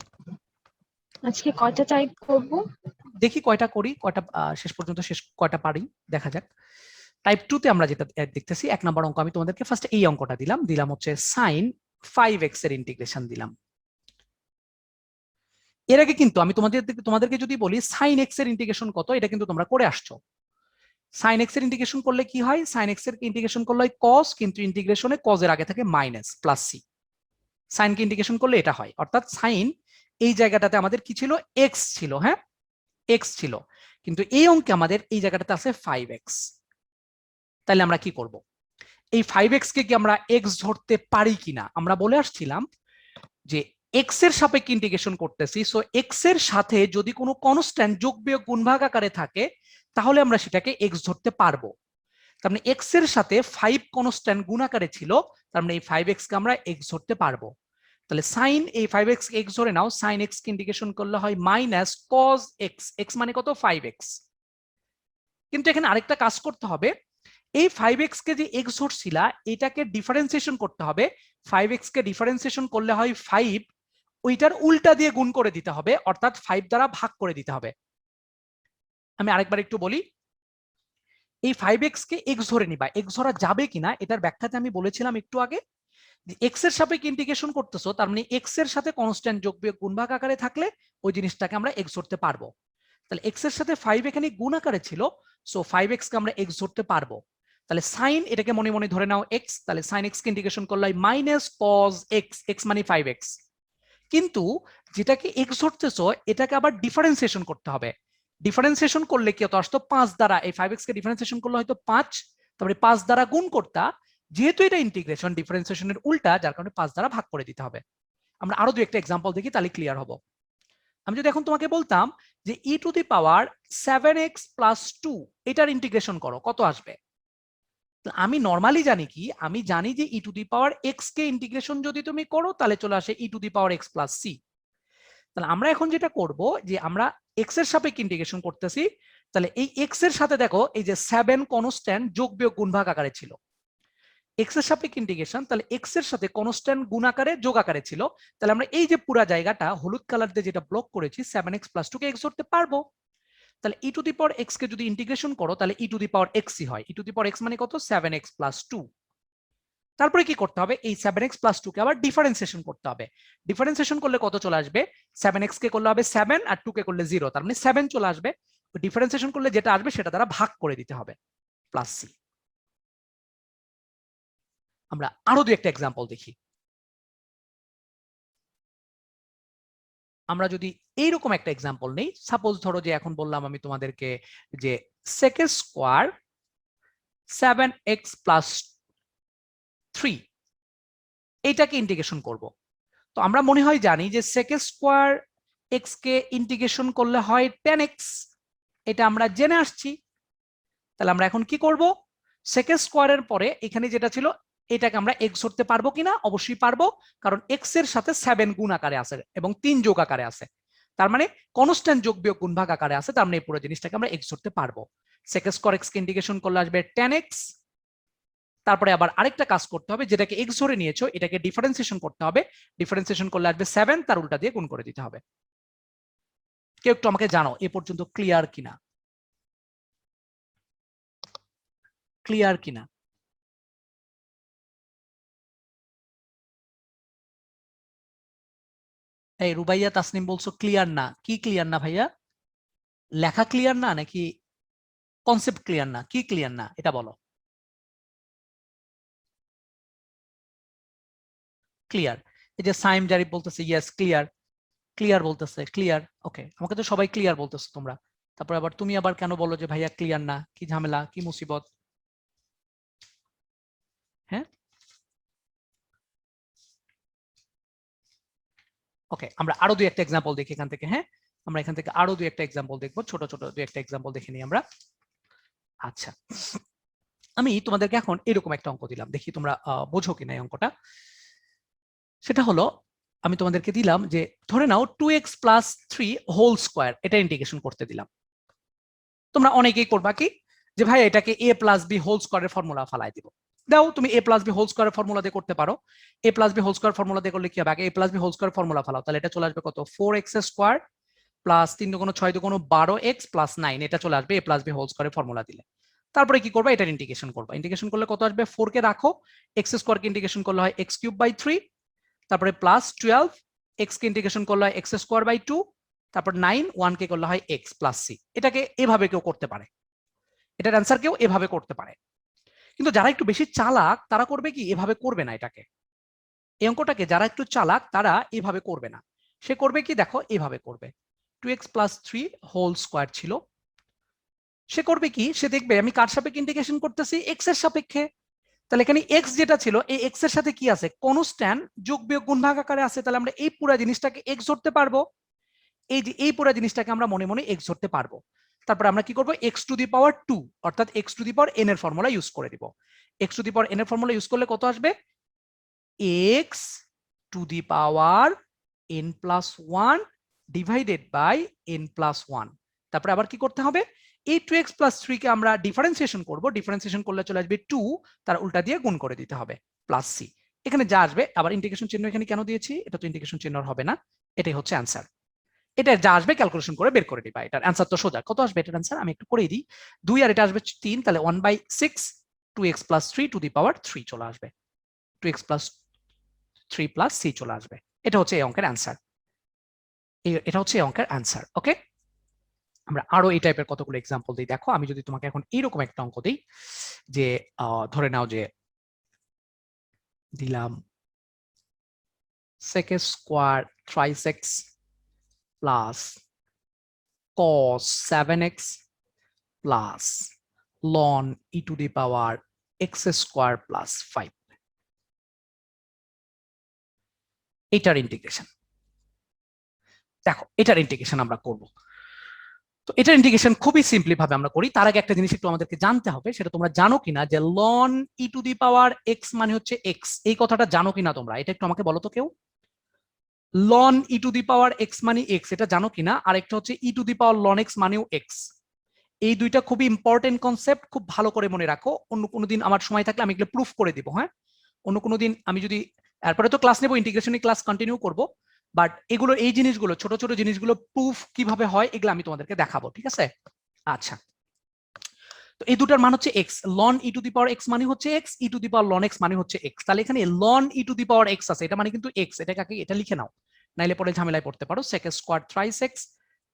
আজকে কয়টা টাইপ করব? দেখি কয়টা করি, কয়টা শেষ পর্যন্ত কয়টা পারি দেখা যাক। টাইপ 2 তে আমরা যেটা দেখতেছি, 1 নম্বর অঙ্ক আমি তোমাদেরকে ফার্স্ট এই অঙ্কটা দিলাম হচ্ছে sin 5x এর ইন্টিগ্রেশন দিলাম। এর আগে কিন্তু আমি তোমাদেরকে যদি বলি sin x এর ইন্টিগ্রেশন কত, এটা কিন্তু তোমরা করে আসছো। sin x এর ইন্টিগ্রেশন করলে কি হয়, sin x এর ইন্টিগ্রেশন করলে হয় cos, কিন্তু ইন্টিগ্রেশনে cos এর আগে থাকে মাইনাস প্লাস c। sin কে ইন্টিগ্রেশন করলে এটা হয়, অর্থাৎ sin এই জায়গাটাতে আমাদের কি ছিল, x ছিল। হ্যাঁ, x ছিল, কিন্তু এই অঙ্কে আমাদের এই জায়গাটাতে আছে 5x। তাহলে আমরা কি করব, এই 5x কে কি আমরা x ধরতে পারি কিনা, আমরা বলে আসছিলাম যে x এর সাপেক্ষে ইন্টিগ্রেশন করতেছি, সো x এর সাথে যদি কোনো কনস্ট্যান্ট যোগ বিয়োগ গুণ ভাগ আকারে থাকে তাহলে আমরা সেটাকে x ধরতে পারবো। তার মানে x এর সাথে 5 কনস্ট্যান্ট গুণ আকারে ছিল, তার মানে এই 5x কে আমরা x ধরতে পারবো। তাহলে sin এই 5x কে x ধরে নাও, sin x কে ইন্টিগ্রেশন করলে হয় মাইনাস cos x, x মানে কত 5x। কিন্তু এখানে আরেকটা কাজ করতে হবে, এই 5x কে যে x ধরছিলা এটাকে ডিফারেন্সিয়েশন করতে হবে। 5x কে ডিফারেন্সিয়েশন করলে হয় 5, ওইটার উল্টা দিয়ে গুণ করে দিতে হবে, অর্থাৎ 5 দ্বারা ভাগ করে দিতে হবে। আমি আরেকবার একটু বলি, এই 5x কে x ধরে নিবা, x ধরা যাবে কিনা এটার ব্যাখ্যাতে আমি বলেছিলাম একটু আগে, যে x এর সাপেক্ষে ইন্টিগ্রেশন করতেছো, তার মানে x এর সাথে কনস্ট্যান্ট যোগ বিয়োগ গুণ ভাগ আকারে থাকলে ওই জিনিসটাকে আমরা x ধরতে পারবো। তাহলে x এর সাথে 5 এখানে গুণ আকারে ছিল, সো 5x কে আমরা x ধরতে পারবো। তাহলে sin এটাকে মনে মনে ধরে নাও x, তাহলে sin x কে ইন্টিগ্রেশন করলে হয় মাইনাস cos x, x মানে 5x। কিন্তু যেটাকে x ধরতেছো এটাকে আবার ডিফারেন্সিয়েশন করতে হবে। ডিফারেন্সিয়েশন করলে কি হতো, আসতো 5 দ্বারা, এই 5x কে ডিফারেন্সিয়েশন করলে হয়তো 5, তারপরে 5 দ্বারা গুণ করতা, যেহেতু এটা ইন্টিগ্রেশন ডিফারেন্সিয়েশনের উল্টা, যার কারণে 5 দ্বারা ভাগ করে দিতে হবে। আমরা আরো দুই একটা এক্সাম্পল দেখি, তাহলে ক্লিয়ার হবো। আমি যদি এখন তোমাকে বলতাম যে e to the power 7x plus 2 এটার ইন্টিগ্রেশন করো, কত আসবে? আমি নর্মালি জানি কি, আমি জানি যে e to the power x K integration যদি তুমি করো তাহলে চলে আসে e to the power x plus c। তাহলে আমরা এখন যেটা করব, যে আমরা x এর সাপেক্ষে ইন্টিগ্রেশন করতেছি, তাহলে এই x এর সাথে দেখো এই যে 7 কনস্ট্যান্ট যোগ বিয়োগ গুণ ভাগ আকারে ছিল, x এর সাপেক্ষে ইন্টিগ্রেশন, তাহলে x এর সাথে কনস্ট্যান্ট গুণ আকারে যোগ আকারে ছিল, তাহলে আমরা এই যে পুরো জায়গাটা হলুদ কালার দিয়ে যেটা ব্লক করেছি 7x প্লাস 2 কে x ধরতে পারবো। তাহলে e to the power x কে যদি ইন্টিগ্রেশন করো তাহলে e to the power x ই হয়। e to the power x মানে কত, 7x প্লাস 2। তারপরে কি করতে হবে, এই 7x প্লাস 2 কে আবার ডিফারেন্সিয়েশন করতে হবে। ডিফারেন্সিয়েশন করলে কত চলে আসবে, 7x কে করলে হবে 7 আর 2 কে করলে 0, তার মানে 7 চলে আসবে। ডিফারেন্সিয়েশন করলে যেটা আসবে সেটা দ্বারা ভাগ করে দিতে হবে, প্লাস c। আমরা আরো দুই একটা এক্সাম্পল দেখি। আমরা যদি এইরকম একটা এক্সাম্পল নেই, সাপোজ ধরো যে এখন বললাম আমি তোমাদেরকে যে sec স্কোয়ার 7x প্লাস 3 এইটাকে ইন্টিগ্রেশন করব। তো আমরা মনে হয় জানি যে sec স্কোয়ার x কে ইন্টিগ্রেশন করলে হয় 10x, এটা আমরা জেনে আসছি। তাহলে আমরা এখন কি করব, sec স্কোয়ারের পরে এখানে যেটা ছিল এটাকে আমরা x ধরতে পারবো কিনা, অবশ্যই পারবো, কারণ x এর সাথে 7 গুণ আকারে আছে এবং 3 যোগ আকারে আছে, তার মানে কনস্ট্যান্ট যোগ বিয়োগ গুণ ভাগ আকারে আছে, তার মানে এই পুরো জিনিসটাকে আমরা x ধরতে পারবো। sec স্কোয়ার x কে ইন্টিগ্রেশন করলে আসবে 10x। তারপরে আবার আরেকটা কাজ করতে হবে, যেটাকে x ধরে নিয়েছো এটাকে ডিফারেন্সিয়েশন করতে হবে, ডিফারেন্সিয়েশন করলে আসবে 7, তার উল্টা দিয়ে গুণ করে দিতে হবে। কেউ একটু আমাকে জানো এ পর্যন্ত ক্লিয়ার কিনা, ক্লিয়ার কিনা? এই রুবাইয়া তাসনিম বলছো ক্লিয়ার না, কি ক্লিয়ার না ভাইয়া? লেখা ক্লিয়ার না নাকি কনসেপ্ট ক্লিয়ার না, কি ক্লিয়ার না এটা বলো। ক্লিয়ার, এই যে সাইম জারিফ বলতেছে ইয়েস ক্লিয়ার, ক্লিয়ার বলতেছে, ক্লিয়ার, ওকে, আমাকে তো সবাই ক্লিয়ার বলতেছো তোমরা, তারপর আবার তুমি আবার কেন বলো যে ভাইয়া ক্লিয়ার না, কি ঝামেলা, কি মুসিবত? হ্যাঁ, ওকে, আমরা আরো দুই একটা এক্সাম্পল দেখি এখান থেকে। হ্যাঁ, আমরা এখান থেকে আরো দুই একটা এক্সাম্পল দেখবো, ছোট ছোট দুই একটা এক্সাম্পল দেখে নিই আমরা। আচ্ছা, আমি তোমাদেরকে এখন এরকম একটা অঙ্ক দিলাম, দেখি তোমরা বোঝো কিনা এই অঙ্কটা। সেটা হলো, আমি তোমাদেরকে দিলাম যে ধরে নাও 2x + 3 হোল স্কয়ার, এটা ইন্টিগ্রেশন করতে দিলাম। তোমরা অনেকেই করবা কি, যে ভাই এটাকে a + b হোল স্কয়ারের ফর্মুলা ফালাই দিব। দাও, তুমি a + b হোল স্কয়ারের ফর্মুলা দিয়ে করতে পারো। a + b whole square formula দিয়ে করলে কি হবে, আগে a + b whole square formula ফালাও, তাহলে এটা চলে আসবে কত, 4x² প্লাস 3 × 6 = 12x প্লাস 9, এটা চলে আসবে a + b হোল স্কয়ারের ফর্মুলা দিলে। তারপরে কি করবা, এটার ইন্টিগ্রেশন করবা। ইন্টিগ্রেশন করলে কত আসবে, 4 কে রাখো, x² কে ইন্টিগ্রেশন করলে হয় x³/3, তারপরে প্লাস 12, x কে ইন্টিগ্রেশন করলে হয় x²/2, তারপর 9, 1 কে করলে হয় x + c। এটাকে এভাবে কেউ করতে পারে, এটার অ্যান্সার কেউ এভাবে করতে পারে। কিন্তু যারা একটু বেশি চালাক তারা করবে কি, এভাবে করবে না এটাকে। এই অঙ্কটাকে যারা একটু চালাক তারা এভাবে করবে না, সে করবে কি, দেখো এভাবে করবে। 2x + 3 হোল স্কয়ার ছিল, সে করবে কি, সে দেখবে আমি কার সাপেক্ষে ইন্টিগ্রেশন করতেছি, x এর সাপেক্ষে। তাহলে এখানে x যেটা ছিল, এই x এর সাথে কি আছে, কনস্ট্যান্ট, যোগ বিয়োগ গুণ ভাগ আকারে আছে। তাহলে আমরা এই পুরো জিনিসটাকে x ধরতে পারবো, এই যে এই পুরো জিনিসটাকে আমরা মনে মনে x ধরতে পারবো। তারপর আমরা কি করব, x⁴, অর্থাৎ x⁴n এর ফর্মুলা ইউজ করে দিব। x⁴n এর ফর্মুলা ইউজ করলে কত আসবে, x⁴n + 1 ডিভাইডেড বাই n + 1। তারপরে আবার কি করতে হবে, এই 2x + 3 কে আমরা ডিফারেন্সিয়েশন করব, ডিফারেন্সিয়েশন করলে চলে আসবে 2, তার উল্টা দিয়ে গুণ করে দিতে হবে, প্লাস c। এখানে যা আসবে, আবার ইন্টিগ্রেশন চিহ্ন এখানে কেন দিয়েছি, এটা তো ইন্টিগ্রেশন চিহ্ন হবে না, এটাই হচ্ছে অ্যান্সার। এটা যা আসবে ক্যালকুলেশন করে বের করে দিবা, এটার অ্যান্সার তো সোজা। কত আসবে এটার অ্যান্সার, আমি একটু করেই দিই। 2 আর এটা আসবে 3, তাহলে 1/6, 2x + 3 টু দি পাওয়ার 3 চলে আসবে, 2x + 3 + c চলে আসবে। এটা হচ্ছে এই অঙ্কের অ্যান্সার, এটা হচ্ছে এই অঙ্কের অ্যান্সার। ওকে, আমরা আরো এই টাইপের কতগুলো এক্সাম্পল দিই। দেখো, আমি যদি তোমাকে এখন এইরকম একটা অঙ্ক দিই, যে ধরে নাও যে দিলাম sec² 3x plus cos 7x plus ln e⁴ x² plus 5, এটার ইন্টিগ্রেশন। দেখো, এটার ইন্টিগ্রেশন আমরা করব। তো এটার ইন্টিগ্রেশন খুবই সিম্পলি ভাবে আমরা করি। তার আগে একটা জিনিস একটু আমাদেরকে জানতে হবে, সেটা তোমরা জানো কিনা, যে ln e⁴x মানে হচ্ছে x, এই কথাটা জানো কিনা তোমরা, এটা একটু আমাকে বলো তো কেউ। ln e⁴x মানে x, এটা জানো কিনা? আর একটা হচ্ছে e⁴ln x মানেও x। এই দুইটা খুবই ইম্পর্টেন্ট কনসেপ্ট, খুব ভালো করে মনে রাখো। অন্য কোনো দিন আমার সময় থাকলে আমি এগুলো প্রুফ করে দিব। হ্যাঁ, অন্য কোনো দিন আমি যদি, এরপরে তো ক্লাস নেব, ইন্টিগ্রেশনের ক্লাস কন্টিনিউ করব, বাট এগুলো, এই জিনিসগুলো, ছোট ছোট জিনিসগুলো প্রুফ কিভাবে হয় এগুলো আমি তোমাদেরকে দেখাবো, ঠিক আছে? আচ্ছা, তো এই দুটার মান হচ্ছে x, ln e⁴x মানে হচ্ছে x, e⁴ln x মানে হচ্ছে x। তাহলে এখানে ln e⁴x আছে, এটা মানে কিন্তু x, এটাকে আগে এটা লিখে নাও, নাইলে পরে ঝামেলায় পড়তে পারো। sec² 3x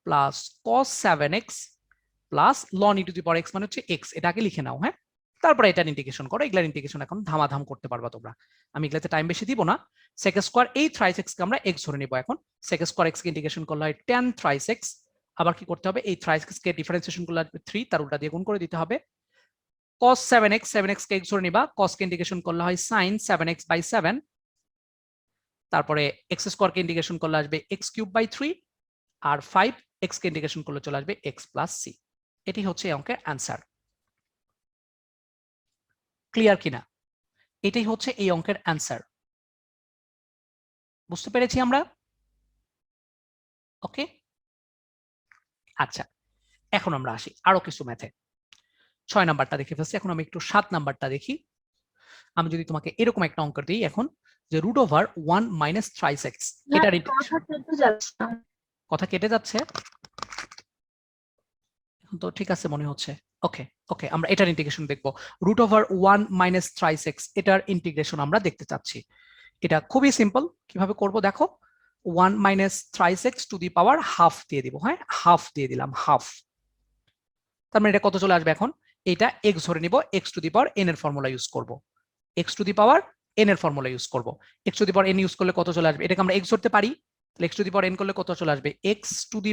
plus cos 7x plus ln e⁴x মানে হচ্ছে x, এটা আগে লিখে নাও। হ্যাঁ, তারপরে এটা ইন্টিগ্রেশন করো। এগুলার ইন্টিগ্রেশন এখন ধামাধাম করতে পারবা তোমরা, আমি এগুলাতে টাইম বেশি দিব না। sec² এই 3x কে আমরা x ধরে নিব এখন। sec² x কে ইন্টিগ্রেশন করলে হয় tan 3x, আবার কি করতে হবে, এই 3x কে ডিফারেন্সিয়েশন করলে 3, তার উল্টা দিয়ে গুণ করে দিতে হবে। cos 7x, 7x কে x ধরে নিবা, cos কে ইন্টিগ্রেশন করলে হয় sin 7x/7, তারপরে x² কে ইন্টিগ্রেশন করলে আসবে x³/3, আর 5x কে ইন্টিগ্রেশন করলে চলে আসবে x + c। এটি হচ্ছে এই অঙ্কের অ্যান্সার। ক্লিয়ার কিনা? এটাই হচ্ছে এই অঙ্কের অ্যান্সার। বুঝতে পেরেছি আমরা? ওকে, আচ্ছা, এখন আমরা আসি আরো কিছু ম্যাথে। 6 নাম্বারটা দেখে ফেলছি, এখন আমি একটু 7 নাম্বারটা দেখি। আমি যদি তোমাকে এরকম একটা অঙ্ক দিই এখন, যে √1 - 3x, এটার কথা কেটে যাচ্ছে এখন তো ঠিক আছে মনে হচ্ছে। ওকে ওকে, আমরা এটার ইন্টিগ্রেশন দেখবো। √1 - 3x, এটার ইন্টিগ্রেশন আমরা দেখতে চাচ্ছি। এটা খুবই সিম্পল, কিভাবে করব দেখো। 1 - 3x two the power half দিয়ে দিব। হ্যাঁ, হাফ দিয়ে দিলাম, হাফ। তার মানে এটা কত চলে আসবে এখন, এটা x ধরে নিব, x⁴n এর ফর্মুলা ইউজ করব, x⁴n এর ফর্মুলা ইউজ করব। x⁴n ইউজ করলে কত চলে আসবে, এটাকে আমরা x ধরতে পারি, তাহলে x⁴n করলে কত চলে আসবে, x⁴n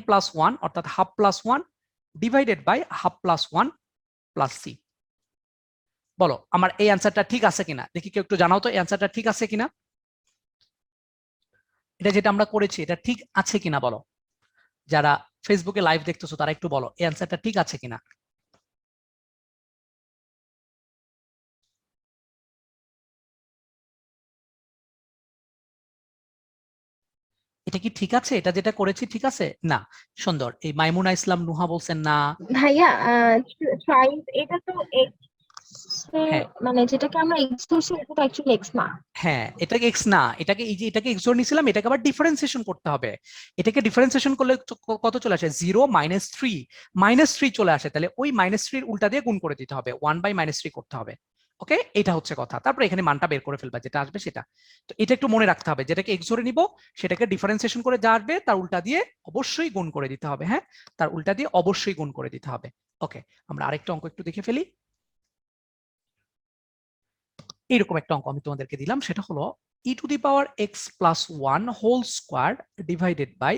+ 1 অর্থাৎ half plus 1 divided by half plus 1 plus c। বলো আমার এই অ্যান্সারটা ঠিক আছে কিনা, দেখি কেউ একটু জানাও তো এই অ্যান্সারটা ঠিক আছে কিনা। এটা যেটা আমরা করেছি এটা ঠিক আছে কিনা বলো, যারা ফেসবুকে লাইভ দেখতেছো তারা একটু বলো এই অ্যান্সারটা ঠিক আছে কিনা। এটা কি ঠিক আছে, এটা যেটা করেছি ঠিক আছে না? সুন্দর, এই মাইমুনা ইসলাম নুহা বলছেন না। ভাইয়া ট্রাইস এটা তো x হ্যাঁ মানে যেটাকে আমরা x ধরছি এটা তো অ্যাকচুয়ালি x না। হ্যাঁ, এটাকে এক্স না, এটাকে এই যে এটাকে এক্স ধরে নিয়েছিলাম, এটাকে আবার ডিফারেন্সিয়েশন করতে হবে। এটাকে ডিফারেন্সিয়েশন করলে কত চলে আসে, 0 -3 -3 চলে আসে, তাহলে ওই -3 উল্টা দিয়ে গুণ করে দিতে হবে, 1/-3 করতে হবে। ওকে, এটা হচ্ছে কথা। তারপরে এখানে মানটা বের করে ফেলবা যেটা আসবে সেটা। তো এটা একটু মনে রাখতে হবে, যেটাকে এক্স ধরে নিব সেটাকে ডিফারেন্সিয়েশন করে যা আসবে তার উল্টা দিয়ে অবশ্যই গুণ করে দিতে হবে। হ্যাঁ, তার উল্টা দিয়ে অবশ্যই গুণ করে দিতে হবে। ওকে, আমরা আরেকটা অঙ্ক একটু দেখে ফেলি। এইরকম একটা অঙ্ক আমি তোমাদেরকে দিলাম, সেটা হলো e⁻x+1 whole square divided by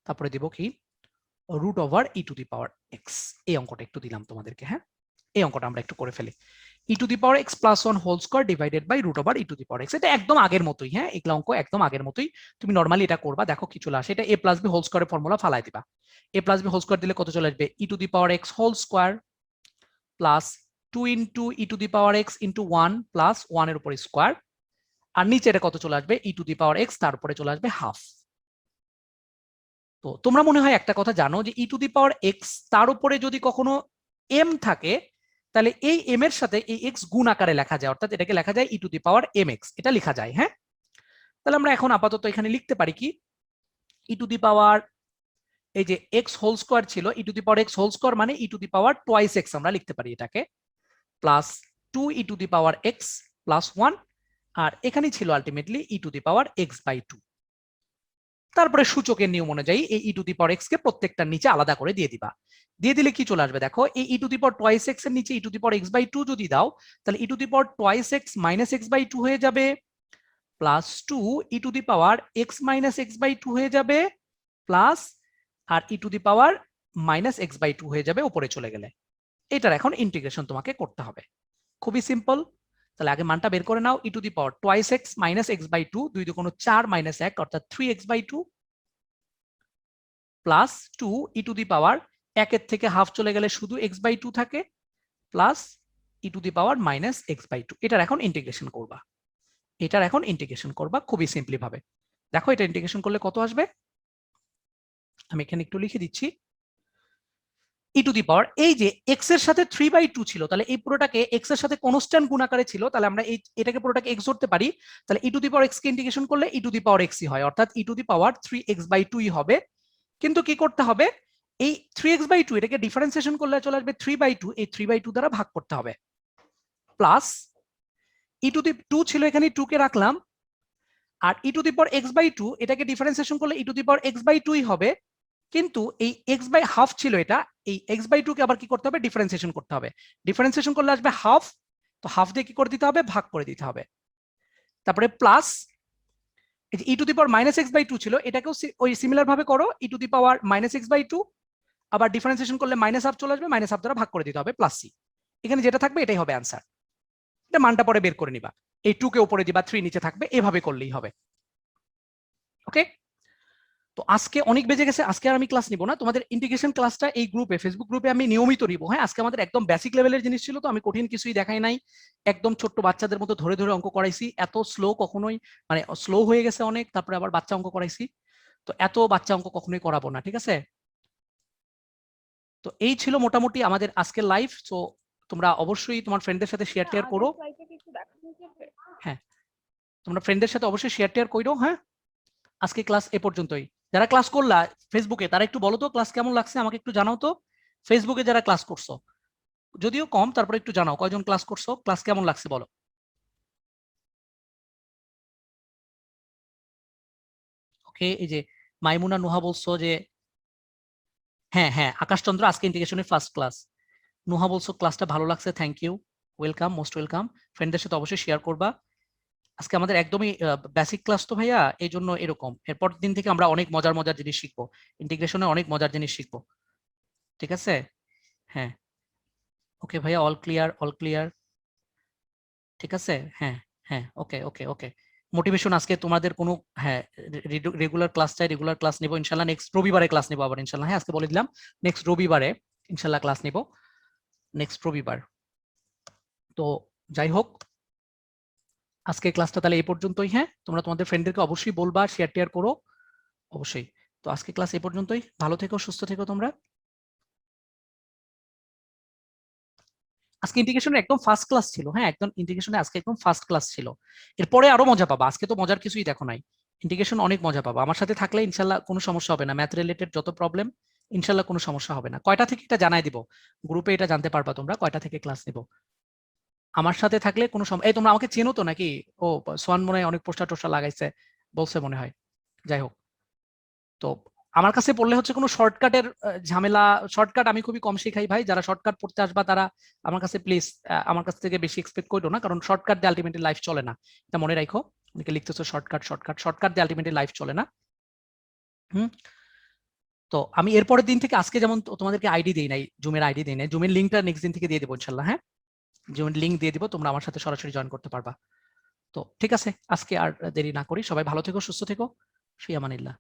তারপরে দিব কি √e⁻x। এই অঙ্কটা একটু দিলাম তোমাদেরকে। হ্যাঁ, এই অঙ্কটা আমরা একটু করে ফেলি। e⁻x+1 whole square divided by √e⁻x। এটা একদম আগের মতোই। হ্যাঁ, এগুলো অঙ্ক একদম আগের মতোই, তুমি নর্মালি এটা করবা, দেখো কি চলে আসে। এটা a+b হোল স্কোয়ারের ফর্মুলা ফালাই দিবা। a+b হোল স্কোয়ার দিলে কত চলে আসবে, e⁻x whole square plus 2 into e⁻x into 1 plus 1 এর উপর স্কোয়ার, আর নিচে এটা কত চলে আসবে, e⁻x তারপরে চলে আসবে হাফ। তো তোমরা মনে হয় একটা কথা জানো যে e⁻x তার উপরে যদি কখনো m থাকে তাহলে এই m এর সাথে এই x গুণ আকারে লেখা যায়, অর্থাৎ এটাকে লেখা যায় e⁻mx, এটা লেখা যায়। হ্যাঁ, তাহলে আমরা এখন আপাতত এখানে লিখতে পারি কি e⁻, এই যে x হোল স্কোয়ার ছিল, e⁻x হোল স্কোয়ার মানে e⁻2x আমরা লিখতে পারি এটাকে, প্লাস 2e⁻x প্লাস 1, আর এখানেই ছিল আলটিমেটলি e⁻x/2। তারপরে সূচকের নিয়ম অনুযায়ী এই e⁻x কে প্রত্যেকটার নিচে আলাদা করে দিয়ে দিবা। দিয়ে দিলে কি চলে আসবে, দেখো এই e⁻2x এর নিচে e⁻x/2 যদি দাও তাহলে e⁻2x - x/2 হয়ে যাবে, প্লাস 2e⁻x - x/2 হয়ে যাবে, প্লাস আর e⁻x/2 হয়ে যাবে উপরে চলে গেলে। এটার এখন ইন্টিগ্রেশন তোমাকে করতে হবে, খুবই সিম্পল। তাহলে আগে মানটা বের করে নাও, e⁻2x - x/2, 2 × 4 - 1 অর্থাৎ 3x/2 প্লাস 2e⁻, 1 এর থেকে হাফ চলে গেলে শুধু x/2 থাকে, প্লাস e⁻- x/2। এটার এখন ইন্টিগ্রেশন করবা, এটার এখন ইন্টিগ্রেশন করবা খুবই সিম্পলি ভাবে। দেখো এটা ইন্টিগ্রেশন করলে কত আসবে, আমি এখানে একটু লিখে দিচ্ছি। e⁻, এই যে x এর সাথে 3/2 ছিল, তাহলে এই পুরোটাকে x এর সাথে কনস্ট্যান্ট গুণ আকারে ছিল, তাহলে আমরা এটাকে পুরোটাকে x ধরতে পারি। তাহলে e⁻x কে ইন্টিগ্রেশন করলে e⁻x হয়, অর্থাৎ e⁻3x/2 হবে। কিন্তু কি করতে হবে, এই 3x/2 এটাকে ডিফারেন্সিয়েশন করলে চলে আসবে 3/2, এই 3/2 দ্বারা ভাগ করতে হবে, প্লাস e⁻2 ছিল এখানে 2 কে রাখলাম, আর e⁻x/2 এটাকে ডিফারেন্সিয়েশন করলে e⁻x/2 হবে। কিন্তু এই x/হাফ ছিল, এটা এই x/2 কে আবার কি করতে হবে, ডিফারেন্সিয়েশন করতে হবে। ডিফারেন্সিয়েশন করলে আসবে হাফ, তো হাফ দিয়ে কি করে দিতে হবে, ভাগ করে দিতে হবে। তারপরে প্লাস এই যে e⁻x/2 ছিল, এটাকেও ওই সিমিলার ভাবে করো, e⁻x/2 আবার ডিফারেন্সিয়েশন করলে -হাফ চলে আসবে, -হাফ দ্বারা ভাগ করে দিতে হবে, প্লাস c। এখানে যেটা থাকবে এটাই হবে অ্যান্সার। এটা মানটা পরে বের করে নিবা, এই 2 কে উপরে দিবা, 3 নিচে থাকবে, এভাবে করলেই হবে। ওকে, তো আজকে অনেক বেজে গেছে, আজকে আর আমি ক্লাস নিব না, তোমাদের ইন্টিগ্রেশন ক্লাসটা এই গ্রুপে, ফেসবুক গ্রুপে আমি নিয়মিত নিব। হ্যাঁ, আজকে আমাদের একদম বেসিক লেভেলের জিনিস ছিল, তো আমি কঠিন কিছুই দেখাই নাই, একদম ছোট্ট বাচ্চাদের মতো ধরে ধরে অঙ্ক করাইছি। এত স্লো কখনোই, মানে স্লো হয়ে গেছে অনেক, তারপরে আবার বাচ্চা অঙ্ক করাইছি, তো এত বাচ্চা অঙ্ক কখনোই করাবো না, ঠিক আছে? তো এই ছিল মোটামুটি আমাদের আজকের লাইভ। তো তোমরা অবশ্যই তোমার ফ্রেন্ডদের সাথে শেয়ার টেয়ার করো। হ্যাঁ, তোমরা ফ্রেন্ডদের সাথে অবশ্যই শেয়ার টেয়ার করো। হ্যাঁ, আজকে ক্লাস এ পর্যন্তই। যারা ক্লাস করলা ফেসবুকে তারা একটু বলো তো ক্লাস কেমন লাগছে, আমাকে একটু জানাও তো। ফেসবুকে যারা ক্লাস করছো, যদিও কম, তারপরে একটু জানাও কয়জন ক্লাস করছো, ক্লাস কেমন লাগছে বলো। ওকে, এই যে মাইমুনা নুহা বলছো যে হ্যাঁ হ্যাঁ, আকাশচন্দ্র আজকে ইন্টিগ্রেশনের ফার্স্ট ক্লাস। নুহা বলছো ক্লাসটা ভালো লাগছে, thank you, welcome, most welcome. ফ্রেন্ডদের সাথে অবশ্যই শেয়ার করবা। আজকে আমাদের একদমই বেসিক ক্লাস তো ভাইয়া, এই জন্য এরকম। এরপর দিন থেকে আমরা অনেক মজার মজার জিনিস শিখবো, ইন্টিগ্রেশনে অনেক মজার জিনিস শিখবো, ঠিক আছে? হ্যাঁ, ওকে ভাইয়া, অল ক্লিয়ার, অল ক্লিয়ার, ঠিক আছে। হ্যাঁ হ্যাঁ, ওকে ওকে ওকে, মোটিভেশন আজকে তোমাদের কোনো হ্যাঁ রেগুলার ক্লাস চাই, রেগুলার ক্লাস নিব ইনশাল্লাহ। নেক্সট রবিবারে ক্লাস নিব আবার ইনশাল্লাহ। হ্যাঁ আজকে বলে দিলাম নেক্সট রবিবারে ইনশাল্লাহ ক্লাস নিব, নেক্সট রবিবার। তো যাই হোক আজকে ক্লাসটা তাহলে এই পর্যন্তই। হ্যাঁ তোমরা তোমাদের ফ্রেন্ডদেরকে অবশ্যই বলবা, শেয়ার টেয়ার করো অবশ্যই। তো আজকে ক্লাস এই পর্যন্তই, ভালো থেকো সুস্থ থেকো তোমরা। আজকে ইন্টিগ্রেশনের একদম ফার্স্ট ক্লাস ছিল। হ্যাঁ একদম ইন্টিগ্রেশনে আজকে একদম ফার্স্ট ক্লাস ছিল। এরপরে আরো মজা পাবা, আজকে তো মজার কিছুই দেখো নাই। ইন্টিগ্রেশন অনেক মজা পাবা আমার সাথে থাকলে ইনশাল্লাহ, কোনো সমস্যা হবে না। ম্যাথ রিলেটেড যত প্রবলেম ইনশাল্লাহ কোনো সমস্যা হবে না। কয়টা থেকে এটা জানাই দিব, গ্রুপে এটা জানতে পারবা তোমরা কয়টা থেকে ক্লাস নিব। আমার সাথে থাকলে কোনো এই তোমরা আমাকে চেনো তো নাকি? ও সোয়ান মনে হয় অনেক পোস্টার টোস্টার লাগাইছে বলছে মনে হয়। যাই হোক তো আমার কাছে পড়লে হচ্ছে কোনো শর্টকাটের ঝামেলা, শর্টকাট আমি খুবই কম শেখাই ভাই। যারা শর্টকাট পড়তে আসবা তারা আমার কাছে প্লিজ আমার কাছ থেকে বেশি এক্সপেক্ট করো না, কারণ শর্টকাট দিয়ে আলটিমেটলি লাইফ চলে না। এটা মনে রাখো। অনেকে লিখতেছো শর্টকাট শর্টকাট, শর্টকাট দিয়ে আলটিমেটলি লাইফ চলে না। তো আমি এরপরের দিন থেকে আজকে যেমন তোমাদেরকে আইডি দেই নাই, জুমের আইডি দেই নাই, জুমের লিঙ্কটা নেক্সট দিন থেকে দিয়ে দেবো ইনশাল্লাহ। হ্যাঁ জুমের লিঙ্ক দিয়ে দিব, তোমরা আমার সাথে সরাসরি জয়েন করতে পারবা। তো ঠিক আছে আজকে আর দেরি না করি, সবাই ভালো থেকো সুস্থ থেকো, ফি আমানিল্লাহ।